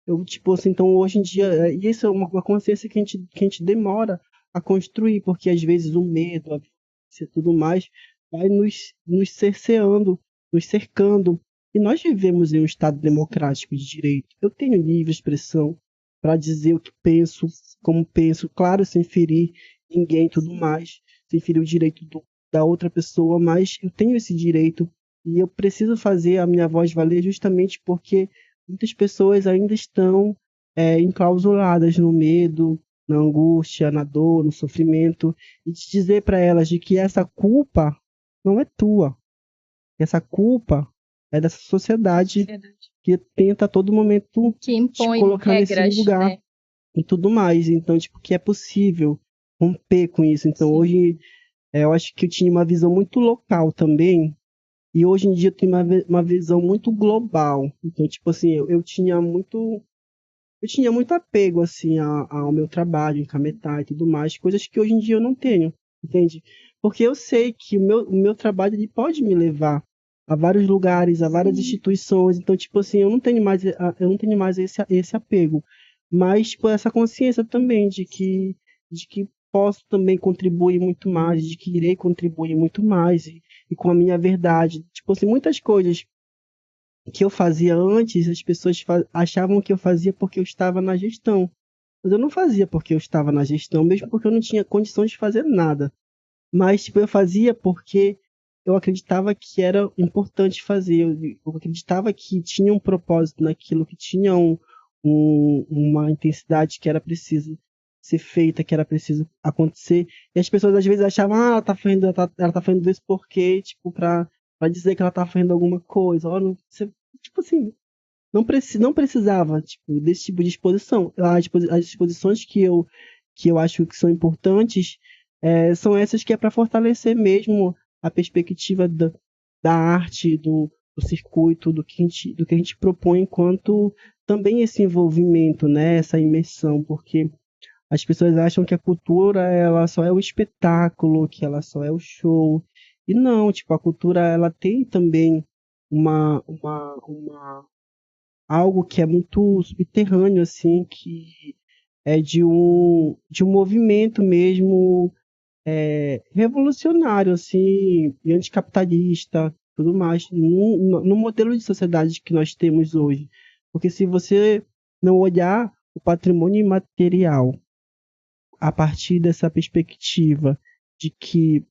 S2: Eu, tipo assim, então hoje em dia, e isso é uma consciência que a gente demora a construir, porque às vezes o medo, a violência e tudo mais vai nos cerceando, nos cercando. E nós vivemos em um Estado democrático de direito. Eu tenho livre expressão para dizer o que penso, como penso, claro, sem ferir ninguém e tudo mais, sem ferir o direito da outra pessoa, mas eu tenho esse direito e eu preciso fazer a minha voz valer justamente porque muitas pessoas ainda estão enclausuradas no medo, na angústia, na dor, no sofrimento, e te dizer para elas de que essa culpa não é tua, essa culpa é dessa sociedade
S1: Verdade.
S2: que tenta a todo momento
S1: Que
S2: te
S1: impõe
S2: colocar nesse
S1: regras,
S2: lugar
S1: né?
S2: e tudo mais. Então, tipo, que é possível romper com isso. Então,
S1: Sim.
S2: hoje, eu acho que eu tinha uma visão muito local também, e hoje em dia eu tenho uma visão muito global. Então, tipo assim, eu tinha muito apego, assim, ao meu trabalho em Cametá e tudo mais, coisas que hoje em dia eu não tenho, entende? Porque eu sei que o meu trabalho ele pode me levar a vários lugares, a várias instituições. Então, tipo assim, eu não tenho mais esse apego. Mas, tipo, essa consciência também de que posso também contribuir muito mais, de que irei contribuir muito mais e com a minha verdade. Tipo assim, muitas coisas que eu fazia antes, as pessoas achavam que eu fazia porque eu estava na gestão. Mas eu não fazia porque eu estava na gestão, mesmo porque eu não tinha condições de fazer nada. Mas, tipo, eu fazia porque eu acreditava que era importante fazer. Eu acreditava que tinha um propósito naquilo, que tinha uma intensidade que era preciso ser feita, que era preciso acontecer. E as pessoas às vezes achavam, ah, ela tá fazendo isso porque, tipo, pra dizer que ela tá fazendo alguma coisa. Ó, tipo assim, não precisava, tipo, desse tipo de exposição. As exposições que eu acho que são importantes são essas que é para fortalecer mesmo a perspectiva da arte, do circuito, do que a gente propõe enquanto também esse envolvimento, né, essa imersão, porque as pessoas acham que a cultura ela só é o espetáculo, que ela só é o show. E não, tipo, a cultura ela tem também uma algo que é muito subterrâneo, assim, que é de um movimento mesmo revolucionário, assim, e anticapitalista, tudo mais, no modelo de sociedade que nós temos hoje. Porque se você não olhar o patrimônio imaterial a partir dessa perspectiva de que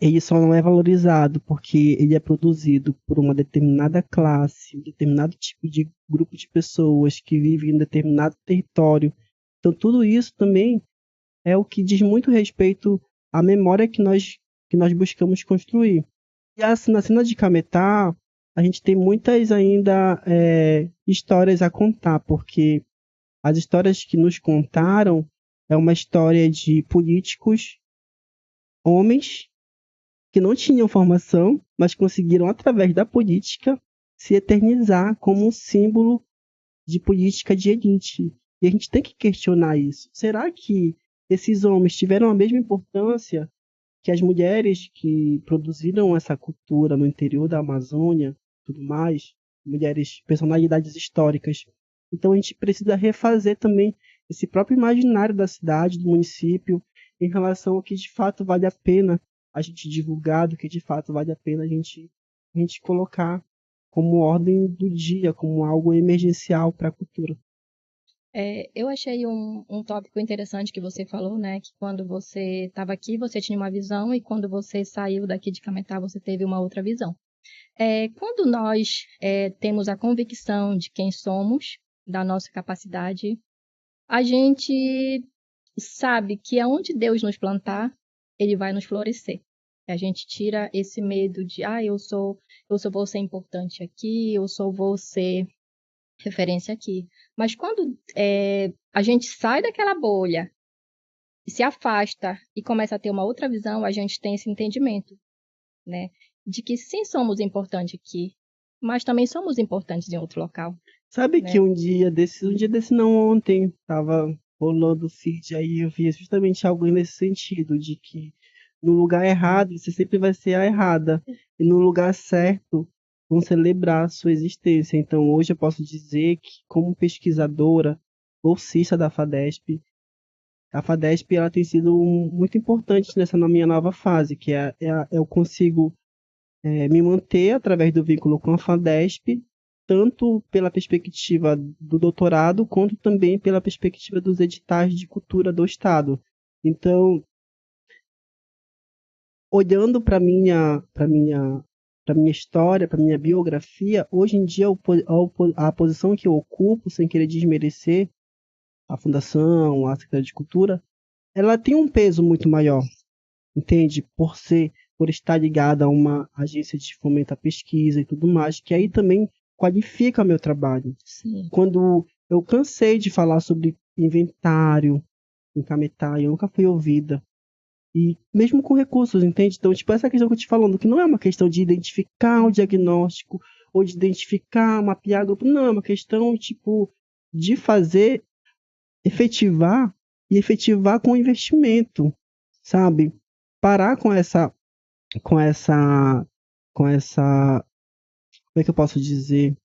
S2: ele só não é valorizado porque ele é produzido por uma determinada classe, um determinado tipo de grupo de pessoas que vivem em determinado território. Então, tudo isso também é o que diz muito respeito à memória que nós buscamos construir. E assim, na cena de Cametá, a gente tem muitas ainda histórias a contar, porque as histórias que nos contaram é uma história de políticos, homens que não tinham formação, mas conseguiram, através da política, se eternizar como um símbolo de política de elite. E a gente tem que questionar isso. Será que esses homens tiveram a mesma importância que as mulheres que produziram essa cultura no interior da Amazônia, tudo mais, mulheres, personalidades históricas? Então a gente precisa refazer também esse próprio imaginário da cidade, do município, em relação ao que de fato vale a pena a gente divulgar, do que de fato vale a pena a gente colocar como ordem do dia, como algo emergencial para a cultura.
S1: Eu achei um tópico interessante que você falou, né? Que quando você estava aqui, você tinha uma visão, e quando você saiu daqui de Cametá, você teve uma outra visão. Quando nós temos a convicção de quem somos, da nossa capacidade, a gente sabe que aonde Deus nos plantar, Ele vai nos florescer. A gente tira esse medo de, eu só vou ser importante aqui, eu só vou ser referência aqui. Mas quando a gente sai daquela bolha e se afasta e começa a ter uma outra visão, a gente tem esse entendimento, né? De que sim, somos importantes aqui, mas também somos importantes em outro local,
S2: Sabe que
S1: né?
S2: um dia desse não ontem, tava rolando o feed aí, eu vi justamente algo nesse sentido, de que no lugar errado você sempre vai ser a errada, e no lugar certo vão celebrar a sua existência. Então, hoje eu posso dizer que, como pesquisadora, bolsista da FADESP, a FADESP ela tem sido muito importante na minha nova fase, que eu consigo me manter através do vínculo com a FADESP, tanto pela perspectiva do doutorado, quanto também pela perspectiva dos editais de cultura do Estado. Então, olhando para minha história, para minha biografia, hoje em dia a posição que eu ocupo, sem querer desmerecer a Fundação, a Secretaria de Cultura, ela tem um peso muito maior, entende? Por estar ligada a uma agência de fomento à pesquisa e tudo mais, que aí também qualifica meu trabalho.
S1: Sim.
S2: Quando eu cansei de falar sobre inventário em Cametá, eu nunca fui ouvida. E mesmo com recursos, entende? Então, tipo, essa questão que eu te falando, que não é uma questão de identificar o diagnóstico ou de identificar, mapear grupo, não, é uma questão, tipo, de fazer, efetivar e efetivar com investimento, sabe? Parar com essa, como é que eu posso dizer?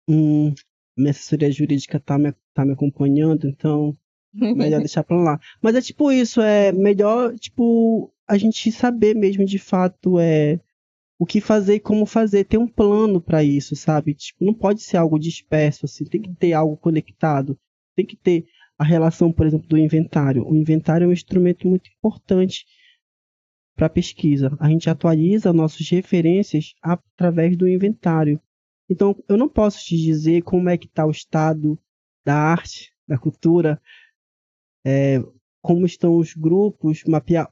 S2: Minha assessoria jurídica tá me acompanhando, então melhor deixar pra lá. Mas é tipo isso, é melhor, tipo, a gente saber mesmo de fato o que fazer e como fazer, ter um plano pra isso, sabe? Tipo, não pode ser algo disperso, assim, tem que ter algo conectado, tem que ter a relação, por exemplo, do inventário. O inventário é um instrumento muito importante para pesquisa. A gente atualiza nossas referências através do inventário. Então, eu não posso te dizer como é que está o estado da arte, da cultura, como estão os grupos, mapear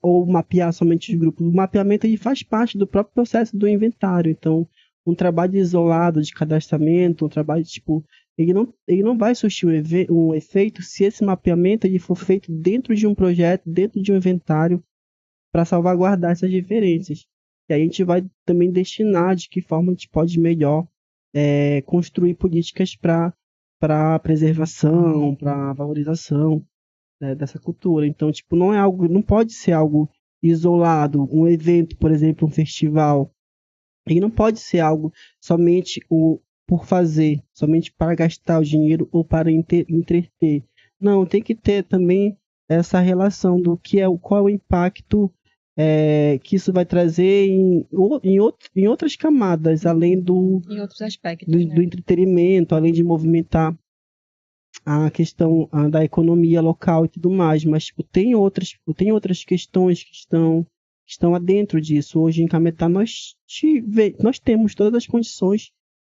S2: somente os grupos. O mapeamento ele faz parte do próprio processo do inventário. Então, um trabalho isolado de cadastramento, um trabalho tipo, ele não vai surtir um efeito se esse mapeamento ele for feito dentro de um projeto, dentro de um inventário, para salvaguardar essas diferenças. E aí a gente vai também destinar de que forma a gente pode melhor construir políticas para preservação, para valorização, né, dessa cultura. Então, tipo, não pode ser algo isolado, um evento, por exemplo, um festival. E não pode ser algo somente por fazer, somente para gastar o dinheiro ou para entreter. Não, tem que ter também essa relação do qual é o impacto que isso vai trazer em outras camadas, além
S1: Em outros aspectos,
S2: do
S1: né?
S2: entretenimento, além de movimentar a questão da economia local e tudo mais, mas tipo, tem outras questões que estão adentro disso. Hoje em Cametá nós temos todas as condições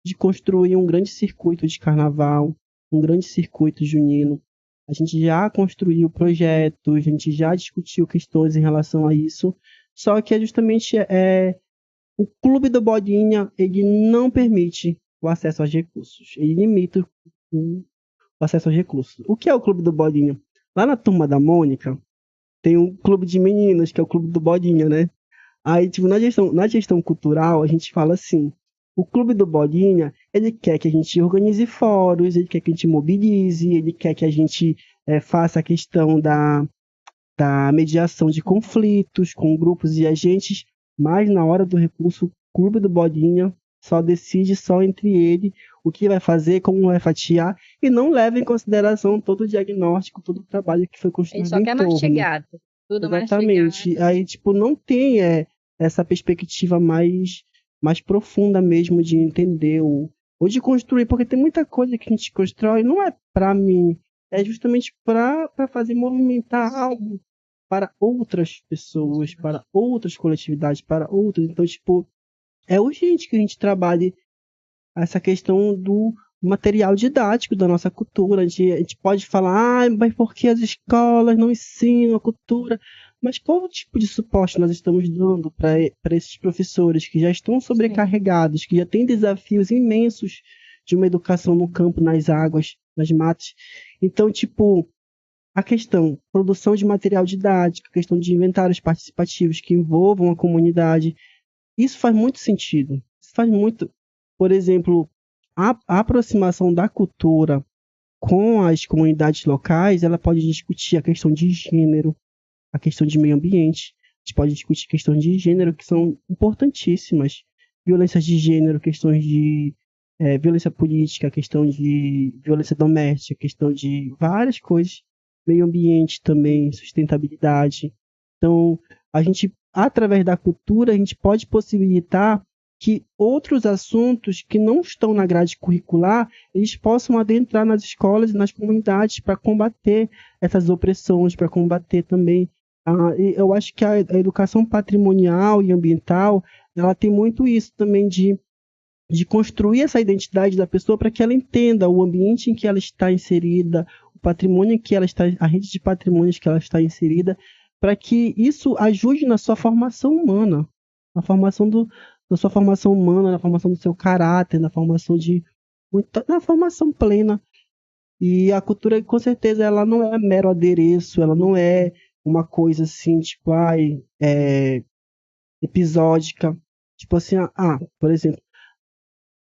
S2: de construir um grande circuito de carnaval, um grande circuito junino. A gente já construiu projetos, a gente já discutiu questões em relação a isso, só que é justamente o Clube do Bodinha, ele não permite o acesso aos recursos, ele limita o acesso aos recursos. O que é o Clube do Bodinha? Lá na Turma da Mônica, tem um clube de meninas, que é o Clube do Bodinha, né? Aí, tipo, na gestão cultural, a gente fala assim, o Clube do Bodinha, ele quer que a gente organize fóruns, ele quer que a gente mobilize, ele quer que a gente faça a questão da mediação de conflitos com grupos e agentes, mas na hora do recurso, o Clube do Bodinha só decide só entre ele o que vai fazer, como vai fatiar, e não leva em consideração todo o diagnóstico, todo o trabalho que foi
S1: Ele
S2: construído
S1: só
S2: em
S1: quer
S2: torno.
S1: mastigado. Tudo
S2: Exatamente.
S1: mastigado.
S2: Aí, tipo, não tem essa perspectiva mais profunda mesmo de entender ou de construir, porque tem muita coisa que a gente constrói, não é para mim, é justamente para fazer movimentar algo para outras pessoas, para outras coletividades, para outras. Então, tipo, é urgente que a gente trabalhe essa questão do material didático da nossa cultura. A gente pode falar, mas por que as escolas não ensinam a cultura? Mas qual tipo de suporte nós estamos dando para esses professores que já estão sobrecarregados, que já têm desafios imensos de uma educação no campo, nas águas, nas matas? Então, tipo, a questão produção de material didático, a questão de inventários participativos que envolvam a comunidade, isso faz muito sentido. Isso faz muito. Por exemplo, a aproximação da cultura com as comunidades locais, ela pode discutir a questão de gênero, a questão de meio ambiente. A gente pode discutir questões de gênero que são importantíssimas. violências de gênero, questões de violência política, questão de violência doméstica, questão de várias coisas, meio ambiente também, sustentabilidade. Então, a gente, através da cultura, a gente pode possibilitar que outros assuntos que não estão na grade curricular, eles possam adentrar nas escolas e nas comunidades para combater essas opressões, para combater também. Eu acho que a educação patrimonial e ambiental, ela tem muito isso também de construir essa identidade da pessoa para que ela entenda o ambiente em que ela está inserida, o patrimônio em que ela está, a rede de patrimônios que ela está inserida, para que isso ajude na sua formação humana, na formação da sua formação humana, na formação do seu caráter, na formação plena. E a cultura, com certeza, ela não é mero adereço, ela não é uma coisa assim, tipo, episódica. Tipo assim, por exemplo,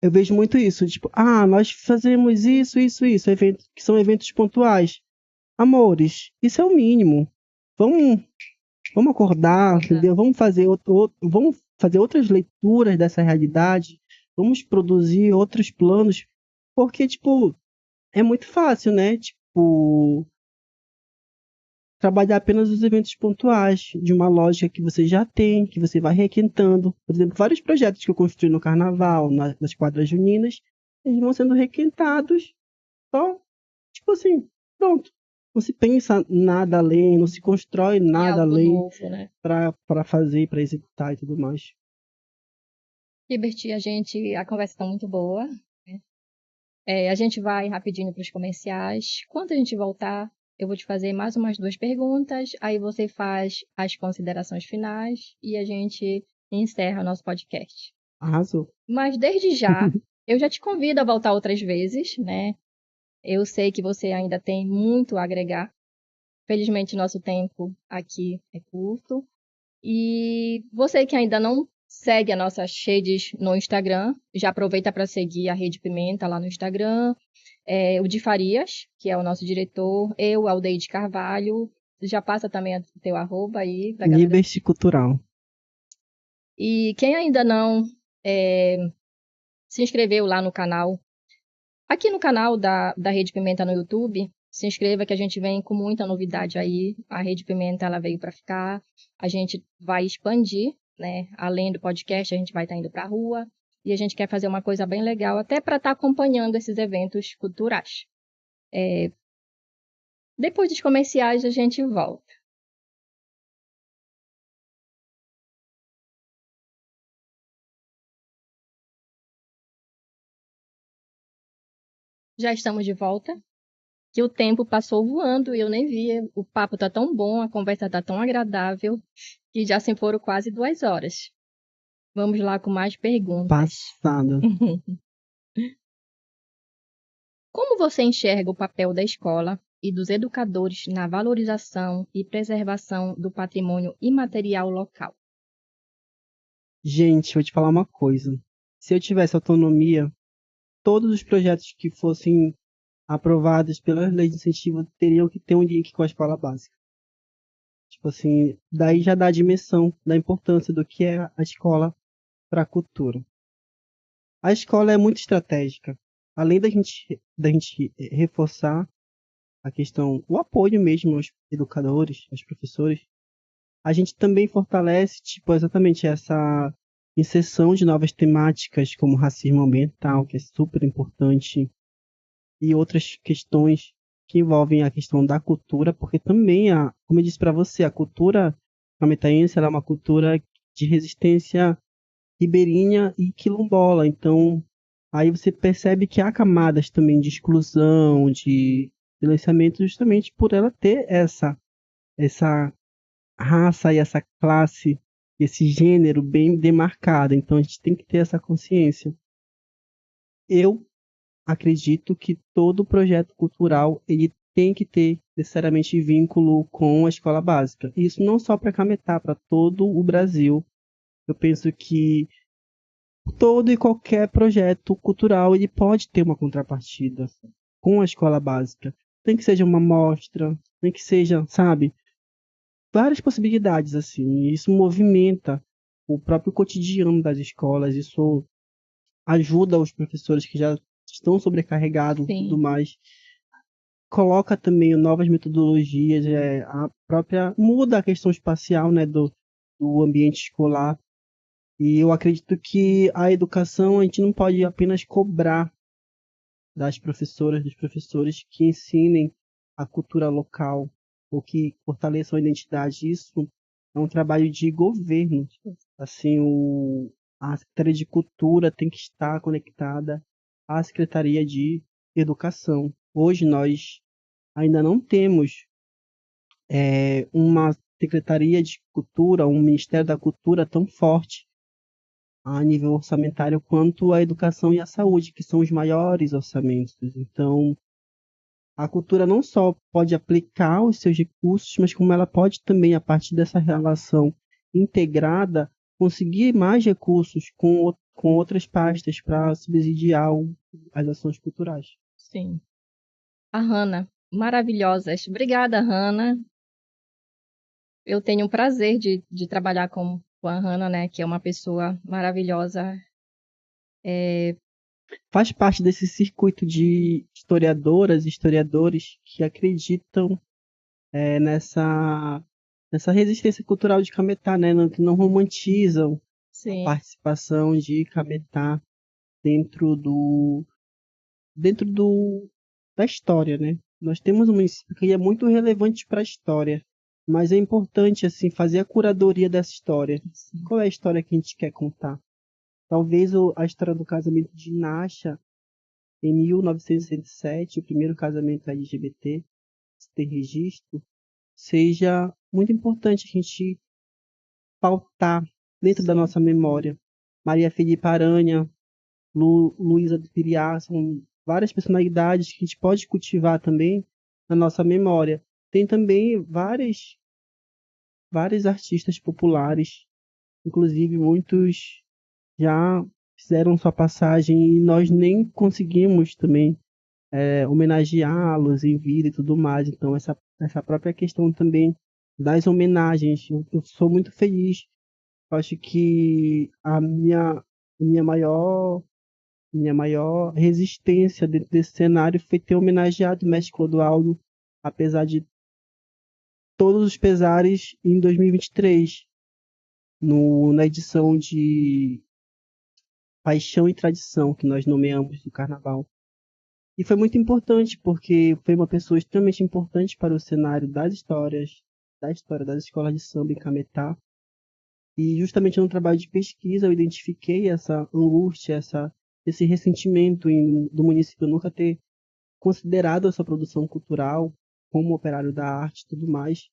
S2: eu vejo muito isso, tipo, nós fazemos isso, eventos, que são eventos pontuais. Amores, isso é o mínimo. Vamos, vamos acordar, entendeu? Vamos fazer outras leituras dessa realidade, vamos produzir outros planos, porque, tipo, é muito fácil, né? Tipo, trabalhar apenas os eventos pontuais, de uma lógica que você já tem, que você vai requentando. Por exemplo, vários projetos que eu construí no carnaval, nas quadras juninas, eles vão sendo requentados, só, tipo assim, pronto. Não se pensa nada além, não se constrói
S1: Em
S2: nada
S1: algo
S2: além
S1: novo, né?
S2: para fazer, para executar e tudo mais.
S1: Libert, a conversa está muito boa, né? A gente vai rapidinho para os comerciais. Quando a gente voltar, eu vou te fazer mais umas 2 perguntas, aí você faz as considerações finais e a gente encerra o nosso podcast.
S2: Arrasou.
S1: Mas desde já, eu já te convido a voltar outras vezes, né? Eu sei que você ainda tem muito a agregar. Felizmente, nosso tempo aqui é curto. E você que ainda não segue as nossas redes no Instagram, já aproveita para seguir a Rede Pimenta lá no Instagram. O Di Farias, que é o nosso diretor, eu, Aldeide Carvalho. Já passa também o teu arroba aí pra galera.
S2: Liberty Cultural.
S1: E quem ainda não se inscreveu lá no canal, aqui no canal da Rede Pimenta no YouTube, se inscreva que a gente vem com muita novidade aí. A Rede Pimenta, ela veio para ficar. A gente vai expandir, né? Além do podcast, a gente vai estar indo para a rua. E a gente quer fazer uma coisa bem legal, até para estar acompanhando esses eventos culturais. Depois dos comerciais, a gente volta. Já estamos de volta. Que o tempo passou voando e eu nem vi. O papo tá tão bom, a conversa tá tão agradável, que já se foram quase 2 horas. Vamos lá com mais perguntas.
S2: Passado.
S1: Como você enxerga o papel da escola e dos educadores na valorização e preservação do patrimônio imaterial local?
S2: Gente, vou te falar uma coisa. Se eu tivesse autonomia, todos os projetos que fossem aprovados pelas leis de incentivo teriam que ter um link com a escola básica. Tipo assim, daí já dá a dimensão da importância do que é a escola para a cultura. A escola é muito estratégica. Além da gente reforçar a questão, o apoio mesmo aos educadores, aos professores, a gente também fortalece, tipo, exatamente essa inserção de novas temáticas como racismo ambiental, que é super importante, e outras questões que envolvem a questão da cultura, porque também, como eu disse para você, a cultura cametaense ela é uma cultura de resistência ribeirinha e quilombola. Então, aí você percebe que há camadas também de exclusão, de silenciamento, justamente por ela ter essa raça e essa classe, esse gênero bem demarcado. Então, a gente tem que ter essa consciência. Eu acredito que todo projeto cultural ele tem que ter necessariamente vínculo com a escola básica. Isso não só para Cametá, para todo o Brasil. Eu penso que todo e qualquer projeto cultural ele pode ter uma contrapartida com a escola básica. Nem que seja uma mostra, nem que seja, sabe, várias possibilidades assim. Isso movimenta o próprio cotidiano das escolas. Isso ajuda os professores que já estão sobrecarregados e tudo
S1: Sim,
S2: mais. Coloca também novas metodologias, a própria muda a questão espacial, né, do ambiente escolar. E eu acredito que a educação a gente não pode apenas cobrar das professoras, dos professores que ensinem a cultura local ou que fortaleçam a identidade. Isso é um trabalho de governo. Assim, a Secretaria de Cultura tem que estar conectada à Secretaria de Educação. Hoje nós ainda não temos uma Secretaria de Cultura, um Ministério da Cultura tão forte a nível orçamentário quanto a educação e a saúde, que são os maiores orçamentos. Então, a cultura não só pode aplicar os seus recursos, mas como ela pode também, a partir dessa relação integrada, conseguir mais recursos com outras pastas para subsidiar as ações culturais.
S1: sim. A Hanna, maravilhosas. Obrigada, Hanna. Eu tenho o prazer de trabalhar com a Hanna, né, que é uma pessoa maravilhosa.
S2: Faz parte desse circuito de historiadoras e historiadores que acreditam nessa resistência cultural de Cametá, né, que não romantizam a
S1: Sim,
S2: participação de Cametá dentro dentro do, da história, né? Nós temos um município que é muito relevante para a história, mas é importante assim fazer a curadoria dessa história.
S1: sim,
S2: Qual é a história que a gente quer contar? Talvez a história do casamento de Nacha em 1907, o primeiro casamento LGBT, se tem registro, seja muito importante a gente pautar dentro da
S1: sim,
S2: nossa memória. Maria Felipe Aranha, Luísa do Piriá, são várias personalidades que a gente pode cultivar também na nossa memória. Tem também vários artistas populares, inclusive muitos já fizeram sua passagem e nós nem conseguimos também homenageá-los em vida e tudo mais. Então, essa própria questão também das homenagens, eu sou muito feliz. Eu acho que minha maior minha maior resistência dentro desse cenário foi ter homenageado o mestre Clodoaldo, apesar de todos os pesares, em 2023, na edição de Paixão e Tradição, que nós nomeamos do Carnaval. E foi muito importante, porque foi uma pessoa extremamente importante para o cenário das histórias, da história das escolas de samba em Cametá. E justamente no trabalho de pesquisa eu identifiquei essa angústia, esse ressentimento do município nunca ter considerado a sua produção cultural como operário da arte e tudo mais.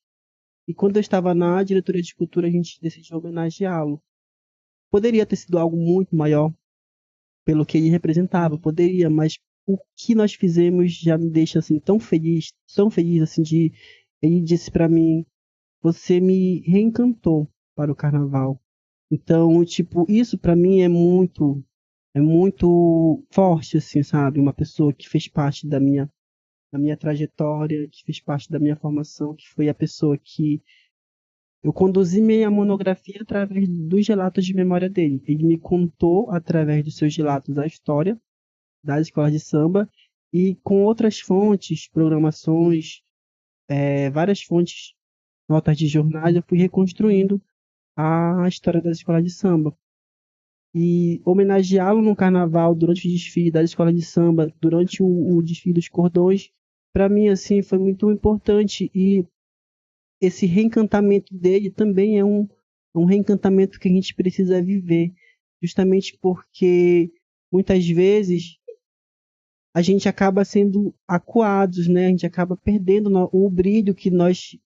S2: E quando eu estava na diretoria de cultura, a gente decidiu homenageá-lo. Poderia ter sido algo muito maior pelo que ele representava, poderia, mas o que nós fizemos já me deixa assim tão feliz assim de ele disse para mim, você me reencantou para o carnaval. Então, tipo, isso para mim é muito forte assim, sabe? Uma pessoa que fez parte da minha trajetória, que fez parte da minha formação, que foi a pessoa que eu conduzi minha monografia através dos relatos de memória dele. Ele me contou, através dos seus relatos, a história das escolas de samba e com outras fontes, programações, várias fontes, notas de jornais, eu fui reconstruindo a história das escolas de samba. E homenageá-lo no carnaval, durante o desfile das escolas de samba, durante o desfile dos cordões, para mim, assim, foi muito importante. E esse reencantamento dele também é um reencantamento que a gente precisa viver, justamente porque muitas vezes a gente acaba sendo acuados, né? A gente acaba perdendo o brilho que nós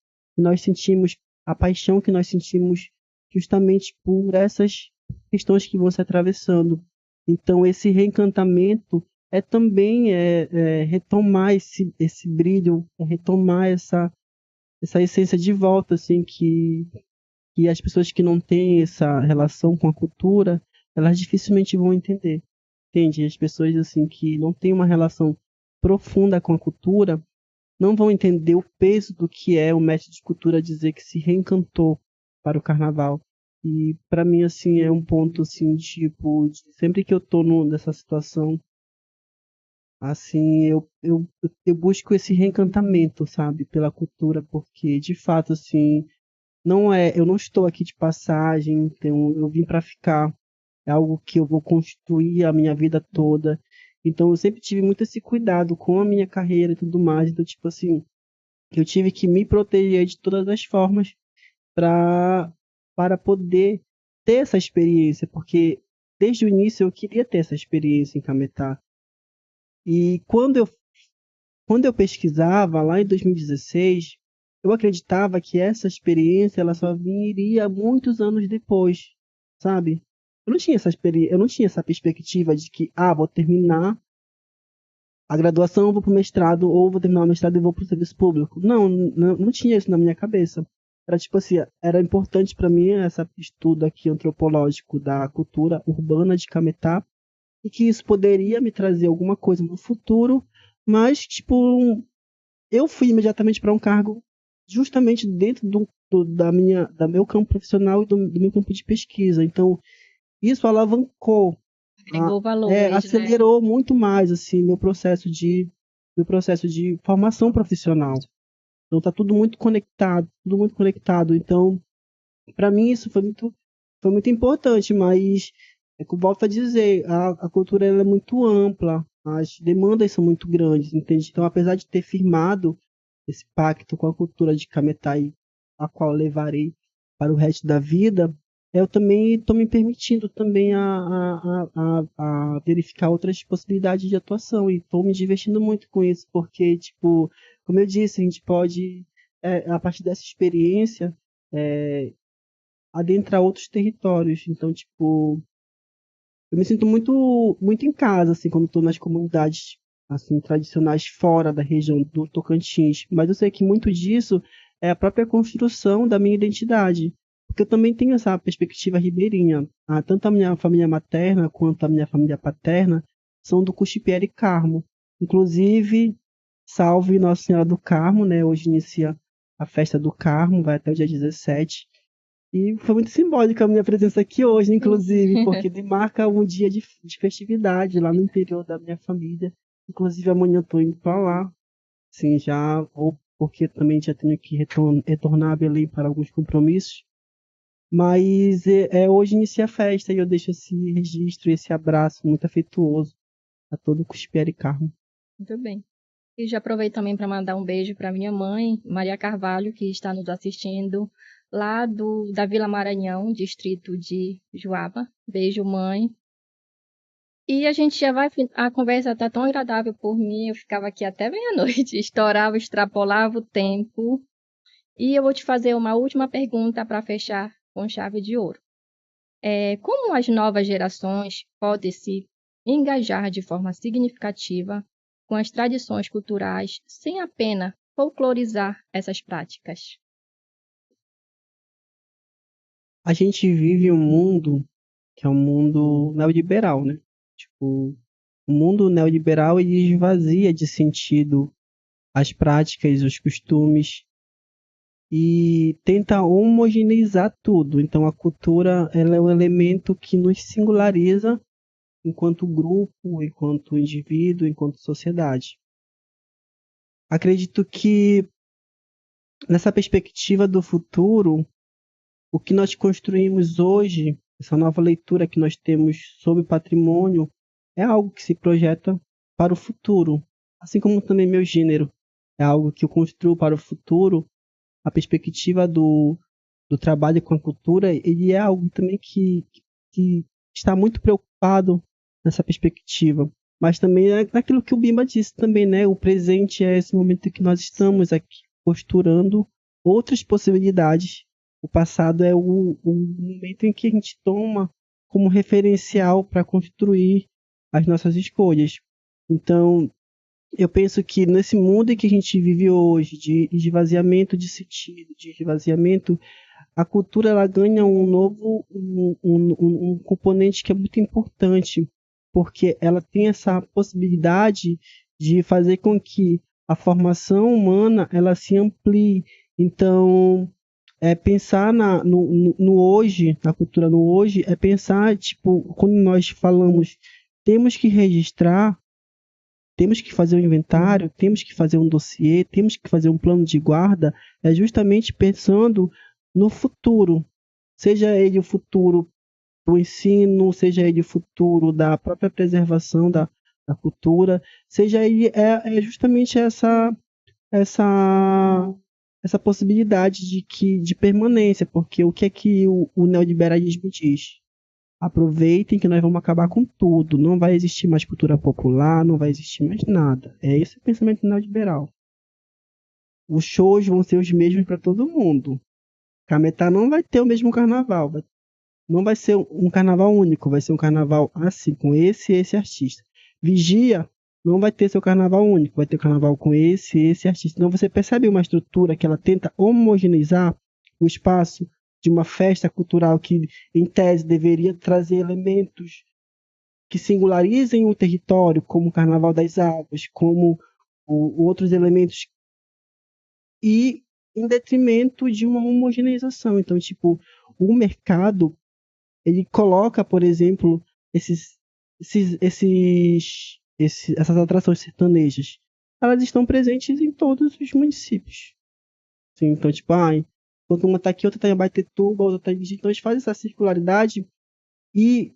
S2: sentimos, a paixão que nós sentimos justamente por essas questões que vão se atravessando. Então, esse reencantamento é também retomar esse brilho, é retomar essa essência de volta, assim, que as pessoas que não têm essa relação com a cultura, elas dificilmente vão entender. Entende? As pessoas, assim, que não têm uma relação profunda com a cultura, não vão entender o peso do que é o mestre de cultura dizer que se reencantou para o carnaval. E para mim, assim, é um ponto, assim, tipo, sempre que eu tô nessa situação, assim, eu busco esse reencantamento, sabe, pela cultura, porque, de fato, assim, eu não estou aqui de passagem, então eu vim para ficar, é algo que eu vou construir a minha vida toda. Então, eu sempre tive muito esse cuidado com a minha carreira e tudo mais. Então, tipo assim, eu tive que me proteger de todas as formas para para poder ter essa experiência, porque desde o início eu queria ter essa experiência em Cametá. E quando eu pesquisava lá em 2016, eu acreditava que essa experiência ela só viria muitos anos depois, sabe? Eu não tinha essa experiência, eu não tinha essa perspectiva de que, vou terminar a graduação, vou para o mestrado, ou vou terminar o mestrado e vou para o serviço público. Não tinha isso na minha cabeça. Era tipo assim, era importante para mim esse estudo aqui antropológico da cultura urbana de Cametá, e que isso poderia me trazer alguma coisa no futuro, mas, tipo, eu fui imediatamente para um cargo justamente dentro da meu campo profissional e do meu campo de pesquisa. Então, isso alavancou,
S1: Agregou valores, né?
S2: acelerou muito mais assim meu processo de formação profissional. Então tá tudo muito conectado, tudo muito conectado. Então, para mim isso foi muito importante, mas é que eu volto a dizer, a cultura ela é muito ampla, as demandas são muito grandes, entende? Então, apesar de ter firmado esse pacto com a cultura de Kametai, a qual levarei para o resto da vida, eu também estou me permitindo também a verificar outras possibilidades de atuação e estou me divertindo muito com isso, porque, tipo, como eu disse, a gente pode, a partir dessa experiência, é, adentrar outros territórios. Então, tipo, eu me sinto muito em casa, assim, quando estou nas comunidades, assim, tradicionais fora da região do Tocantins. Mas eu sei que muito disso é a própria construção da minha identidade. Porque eu também tenho essa perspectiva ribeirinha. Tanto a minha família materna quanto a minha família paterna são do Cuxipiere Carmo. Inclusive, salve Nossa Senhora do Carmo, né? Hoje inicia a festa do Carmo, vai até o dia 17. E foi muito simbólica a minha presença aqui hoje, inclusive, porque demarca um dia de festividade lá no interior da minha família. Inclusive, amanhã eu tô indo para lá, sim, já, ou porque também já tenho que retornar a Belém para alguns compromissos. Mas hoje inicia a festa e eu deixo esse registro, esse abraço muito afetuoso a todo o Cuspiere Carmo.
S1: Muito bem. E já aproveito também para mandar um beijo para minha mãe, Maria Carvalho, que está nos assistindo lá da Vila Maranhão, distrito de Joaba. Beijo, mãe. E a gente já vai. A conversa está tão agradável por mim, eu ficava aqui até meia-noite, estourava, extrapolava o tempo. E eu vou te fazer uma última pergunta para fechar com chave de ouro. Como as novas gerações podem se engajar de forma significativa com as tradições culturais sem apenas folclorizar essas práticas?
S2: A gente vive um mundo que é um mundo neoliberal, né? Tipo, o mundo neoliberal ele esvazia de sentido as práticas, os costumes e tenta homogeneizar tudo. Então a cultura ela é um elemento que nos singulariza enquanto grupo, enquanto indivíduo, enquanto sociedade. Acredito que nessa perspectiva do futuro, o que nós construímos hoje, essa nova leitura que nós temos sobre patrimônio, é algo que se projeta para o futuro, assim como também meu gênero é algo que eu construo para o futuro. A perspectiva do trabalho com a cultura, ele é algo também que está muito preocupado nessa perspectiva. Mas também é naquilo que o Bimba disse também, né? O presente é esse momento que nós estamos aqui posturando outras possibilidades. O passado é o momento em que a gente toma como referencial para construir as nossas escolhas. Então, eu penso que nesse mundo em que a gente vive hoje, de esvaziamento de sentido, de esvaziamento, a cultura ela ganha um componente que é muito importante, porque ela tem essa possibilidade de fazer com que a formação humana ela se amplie. Então, pensar no hoje, na cultura no hoje, é pensar, tipo, quando nós falamos, temos que registrar, temos que fazer um inventário, temos que fazer um dossiê, temos que fazer um plano de guarda, é justamente pensando no futuro, seja ele o futuro do ensino, seja ele o futuro da própria preservação da cultura, seja ele é justamente essa essa possibilidade de permanência, porque o que é que o neoliberalismo diz? Aproveitem que nós vamos acabar com tudo, não vai existir mais cultura popular, não vai existir mais nada. É esse o pensamento neoliberal. Os shows vão ser os mesmos para todo mundo. Cametá não vai ter o mesmo carnaval, não vai ser um carnaval único, vai ser um carnaval assim, com esse e esse artista. Vigia não vai ter seu carnaval único, vai ter carnaval com esse e esse artista. Então você percebe uma estrutura que ela tenta homogeneizar o espaço de uma festa cultural que, em tese, deveria trazer elementos que singularizem o território, como o Carnaval das Águas, como outros elementos, e em detrimento de uma homogeneização. Então, tipo, o mercado ele coloca, por exemplo, essas atrações sertanejas. Elas estão presentes em todos os municípios. Sim, então, tipo, enquanto uma está aqui, outra está em Abaetetuba, outra está em Vigília. Então, eles fazem essa circularidade e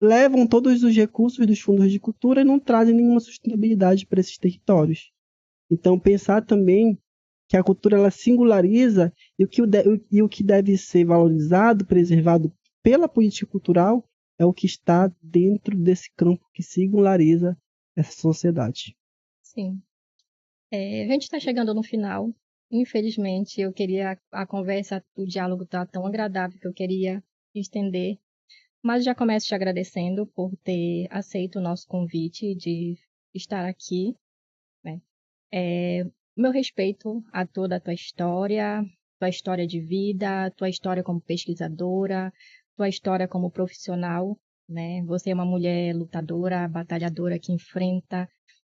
S2: levam todos os recursos dos fundos de cultura e não trazem nenhuma sustentabilidade para esses territórios. Então, pensar também que a cultura ela singulariza e o que deve ser valorizado, preservado pela política cultural é o que está dentro desse campo que singulariza essa sociedade.
S1: Sim. A gente está chegando no final. Infelizmente, eu queria a conversa, o diálogo está tão agradável que eu queria estender. Mas já começo te agradecendo por ter aceito o nosso convite de estar aqui, né? Meu respeito a toda a tua história de vida, tua história como pesquisadora, tua história como profissional, né? Você é uma mulher lutadora, batalhadora que enfrenta,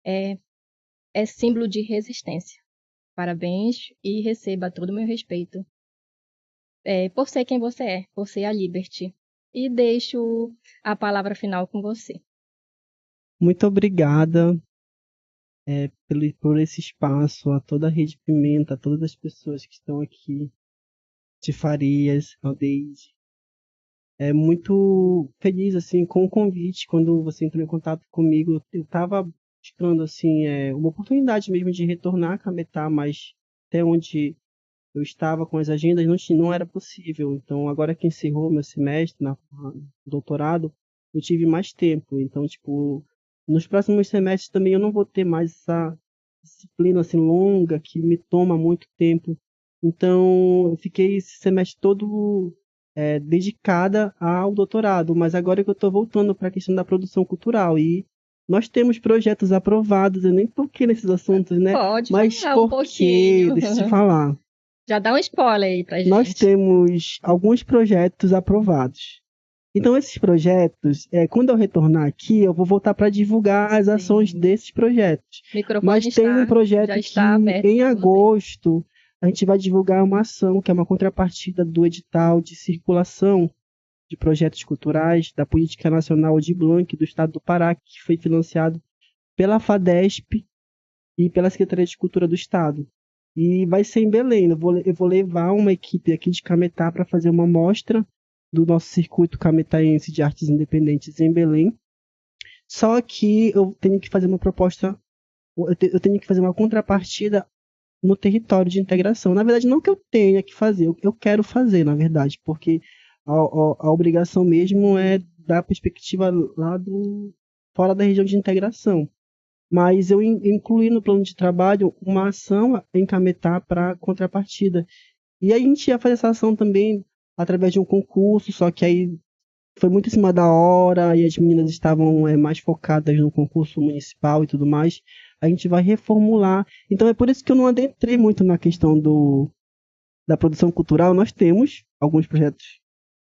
S1: é, é símbolo de resistência. Parabéns e receba todo o meu respeito, por ser quem você é, por ser a Liberty. E deixo a palavra final com você.
S2: Muito obrigada por esse espaço, a toda a Rede Pimenta, a todas as pessoas que estão aqui, de Farias, Aldeide. É muito feliz assim com o convite. Quando você entrou em contato comigo, eu estava buscando assim uma oportunidade mesmo de retornar a Cametá, mas até onde eu estava com as agendas não era possível. Então agora que encerrou meu semestre no doutorado, eu tive mais tempo. Então tipo nos próximos semestres também eu não vou ter mais essa disciplina assim longa que me toma muito tempo. Então eu fiquei esse semestre todo dedicada ao doutorado, mas agora que eu estou voltando para a questão da produção cultural e nós temos projetos aprovados, eu nem toquei nesses assuntos, né?
S1: Pode
S2: Mas
S1: falar um
S2: por quê?
S1: pouquinho.
S2: Deixa eu te falar.
S1: Já dá um spoiler aí pra
S2: Nós
S1: gente.
S2: temos alguns projetos aprovados. Então, esses projetos, quando eu retornar aqui, eu vou voltar para divulgar as ações
S1: Sim.
S2: desses projetos.
S1: O microfone
S2: Mas tem um
S1: já
S2: projeto
S1: está
S2: que,
S1: aberto
S2: em
S1: para você.
S2: agosto, a gente vai divulgar uma ação, que é uma contrapartida do edital de circulação de projetos culturais da Política Nacional de Blanc do Estado do Pará, que foi financiado pela FADESP e pela Secretaria de Cultura do Estado. E vai ser em Belém. Eu vou levar uma equipe aqui de Cametá para fazer uma mostra do nosso circuito cametaense de artes independentes em Belém. Só que eu tenho que fazer uma proposta, eu tenho que fazer uma contrapartida no território de integração. Na verdade, não que eu tenha que fazer, eu quero fazer, na verdade, porque a obrigação mesmo é da perspectiva lá fora da região de integração. Mas eu incluí no plano de trabalho uma ação em Cametá para contrapartida. E aí a gente ia fazer essa ação também através de um concurso, só que aí foi muito em cima da hora e as meninas estavam mais focadas no concurso municipal e tudo mais. A gente vai reformular. Então é por isso que eu não adentrei muito na questão da produção cultural. Nós temos alguns projetos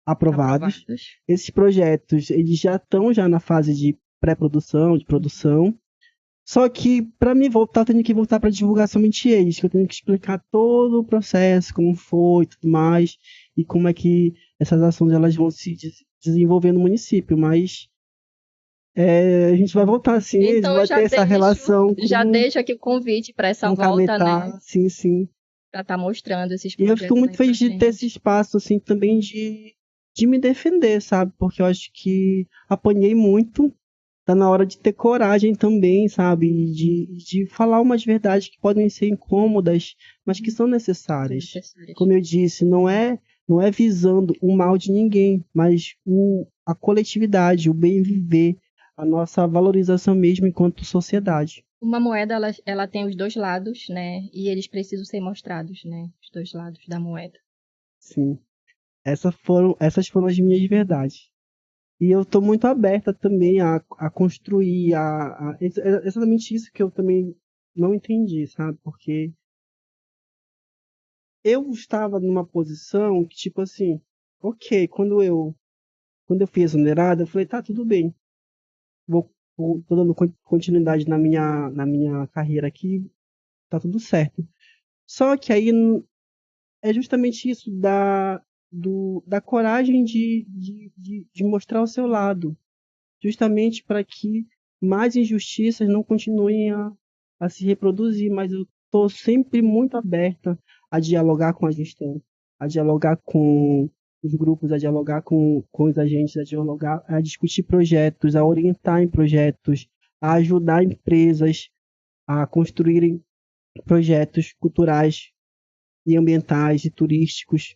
S2: aprovados.
S1: Aprovados.
S2: Esses projetos eles já estão na fase de pré-produção, de produção. Só que, para me voltar, eu tenho que voltar para divulgar somente eles, que eu tenho que explicar todo o processo, como foi e tudo mais, e como é que essas ações elas vão se desenvolver no município. Mas a gente vai voltar sim, eles
S1: Então,
S2: vai ter essa relação
S1: já
S2: com,
S1: deixo aqui o convite para essa
S2: com
S1: volta,
S2: Cametá,
S1: né?
S2: sim, sim.
S1: Para estar mostrando esses
S2: E eu fico
S1: projetos
S2: muito
S1: aí para
S2: feliz de ter esse
S1: gente.
S2: espaço, assim, também de me defender, sabe? Porque eu acho que apanhei muito. Tá na hora de ter coragem também, sabe? De falar umas verdades que podem ser incômodas, mas que são
S1: São
S2: necessárias.
S1: necessárias.
S2: Como eu disse, não é visando o mal de ninguém, mas a coletividade, o bem viver, a nossa valorização mesmo enquanto sociedade.
S1: Uma moeda, ela tem os dois lados, né? E eles precisam ser mostrados, né? Os dois lados da moeda.
S2: Sim, essas foram as minhas verdades. E eu estou muito aberta também a construir, é exatamente isso que eu também não entendi, sabe? Porque eu estava numa posição que, tipo assim, ok, quando eu fui exonerado, eu falei, tá, tudo bem, tô dando continuidade na minha carreira aqui, tá tudo certo. Só que aí é justamente isso da coragem de mostrar o seu lado, justamente para que mais injustiças não continuem a se reproduzir, mas eu estou sempre muito aberta a dialogar com a gestão, a dialogar com os grupos, a dialogar com os agentes, a dialogar, a discutir projetos, a orientar em projetos, a ajudar empresas a construírem projetos culturais e ambientais e turísticos.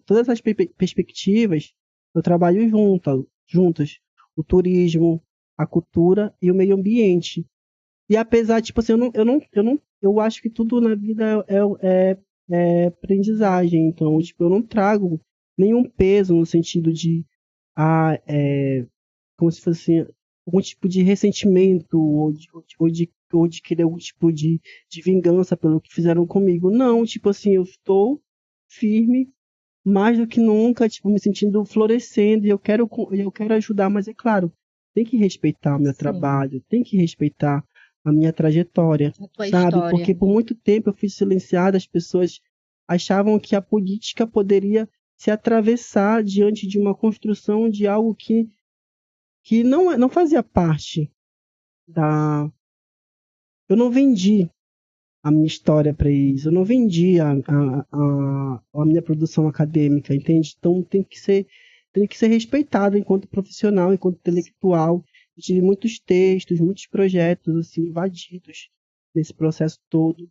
S2: Todas as perspectivas eu trabalho juntas. O turismo, a cultura e o meio ambiente. E apesar, tipo assim, eu acho que tudo na vida é aprendizagem. Então, tipo, eu não trago nenhum peso no sentido de, ah, como se fosse algum tipo de ressentimento ou de querer algum tipo de vingança pelo que fizeram comigo. Não, tipo assim, eu estou firme mais do que nunca, tipo, me sentindo florescendo e eu quero ajudar, mas é claro, tem que respeitar o meu
S1: Sim,
S2: trabalho, tem que respeitar a minha trajetória,
S1: a tua
S2: sabe?
S1: história.
S2: Porque por muito tempo eu fui silenciada, as pessoas achavam que a política poderia se atravessar diante de uma construção de algo que não fazia parte da. Eu não vendi a minha história para eles, eu não vendi a minha produção acadêmica, entende? Então tem que ser respeitado enquanto profissional, enquanto intelectual. Eu tive muitos textos, muitos projetos assim, invadidos nesse processo todo.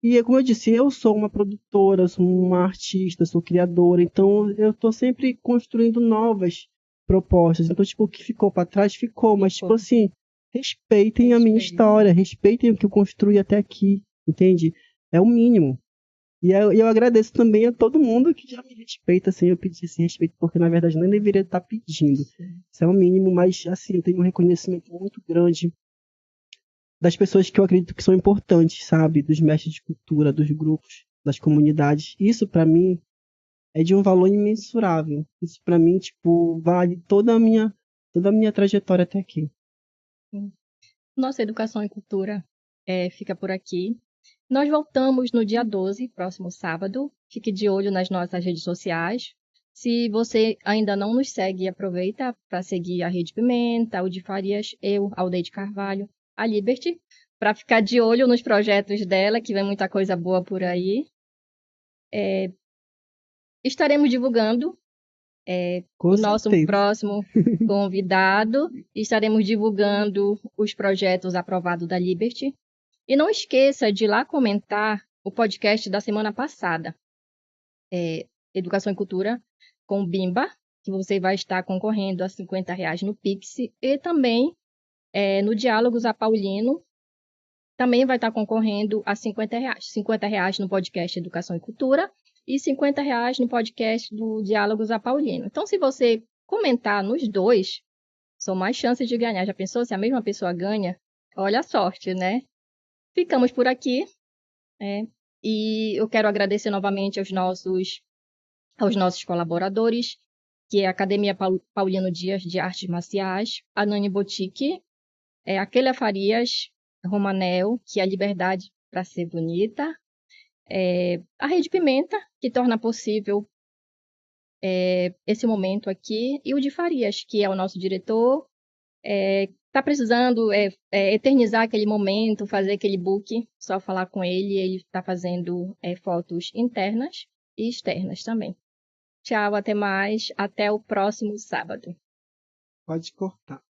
S2: E como eu disse, eu sou uma produtora, sou uma artista, sou criadora, então eu estou sempre construindo novas propostas. Então, tipo, o que ficou para trás ficou, mas tipo
S1: Ficou.
S2: assim, respeitem a minha
S1: Respeito.
S2: história, respeitem o que eu construí até aqui, entende? É o mínimo. E eu agradeço também a todo mundo que já me respeita sem eu pedir esse respeito, porque na verdade nem deveria estar pedindo. Isso é o mínimo, mas assim, eu tenho um reconhecimento muito grande das pessoas que eu acredito que são importantes, sabe? Dos mestres de cultura, dos grupos, das comunidades. Isso para mim é de um valor imensurável. Isso para mim, tipo, vale toda a minha trajetória até aqui.
S1: Sim. Nossa Educação e Cultura fica por aqui. Nós voltamos no dia 12, próximo sábado. Fique de olho nas nossas redes sociais. Se você ainda não nos segue, aproveita para seguir a Rede Pimenta, o de Farias, eu, Aldeide Carvalho, a Liberty, para ficar de olho nos projetos dela, que vem muita coisa boa por aí. Estaremos divulgando
S2: Com
S1: o nosso
S2: certeza.
S1: próximo convidado. Estaremos divulgando os projetos aprovados da Liberty. E não esqueça de ir lá comentar o podcast da semana passada, Educação e Cultura com Bimba, que você vai estar concorrendo a R$ 50 no Pix. E também no Diálogos a Paulino, também vai estar concorrendo a R$ 50. R$ 50 no podcast Educação e Cultura e R$ 50 no podcast do Diálogos a Paulino. Então, se você comentar nos dois, são mais chances de ganhar. Já pensou se a mesma pessoa ganha? Olha a sorte, né? Ficamos por aqui. E eu quero agradecer novamente aos nossos colaboradores, que é a Academia Paulino Dias de Artes Marciais, a Nani Boutique, a Keila Farias, Romanel, que é a liberdade para ser bonita. A Rede Pimenta, que torna possível esse momento aqui. E o de Farias, que é o nosso diretor, está precisando eternizar aquele momento, fazer aquele book, só falar com ele. Ele está fazendo fotos internas e externas também. Tchau, até mais. Até o próximo sábado.
S2: Pode cortar.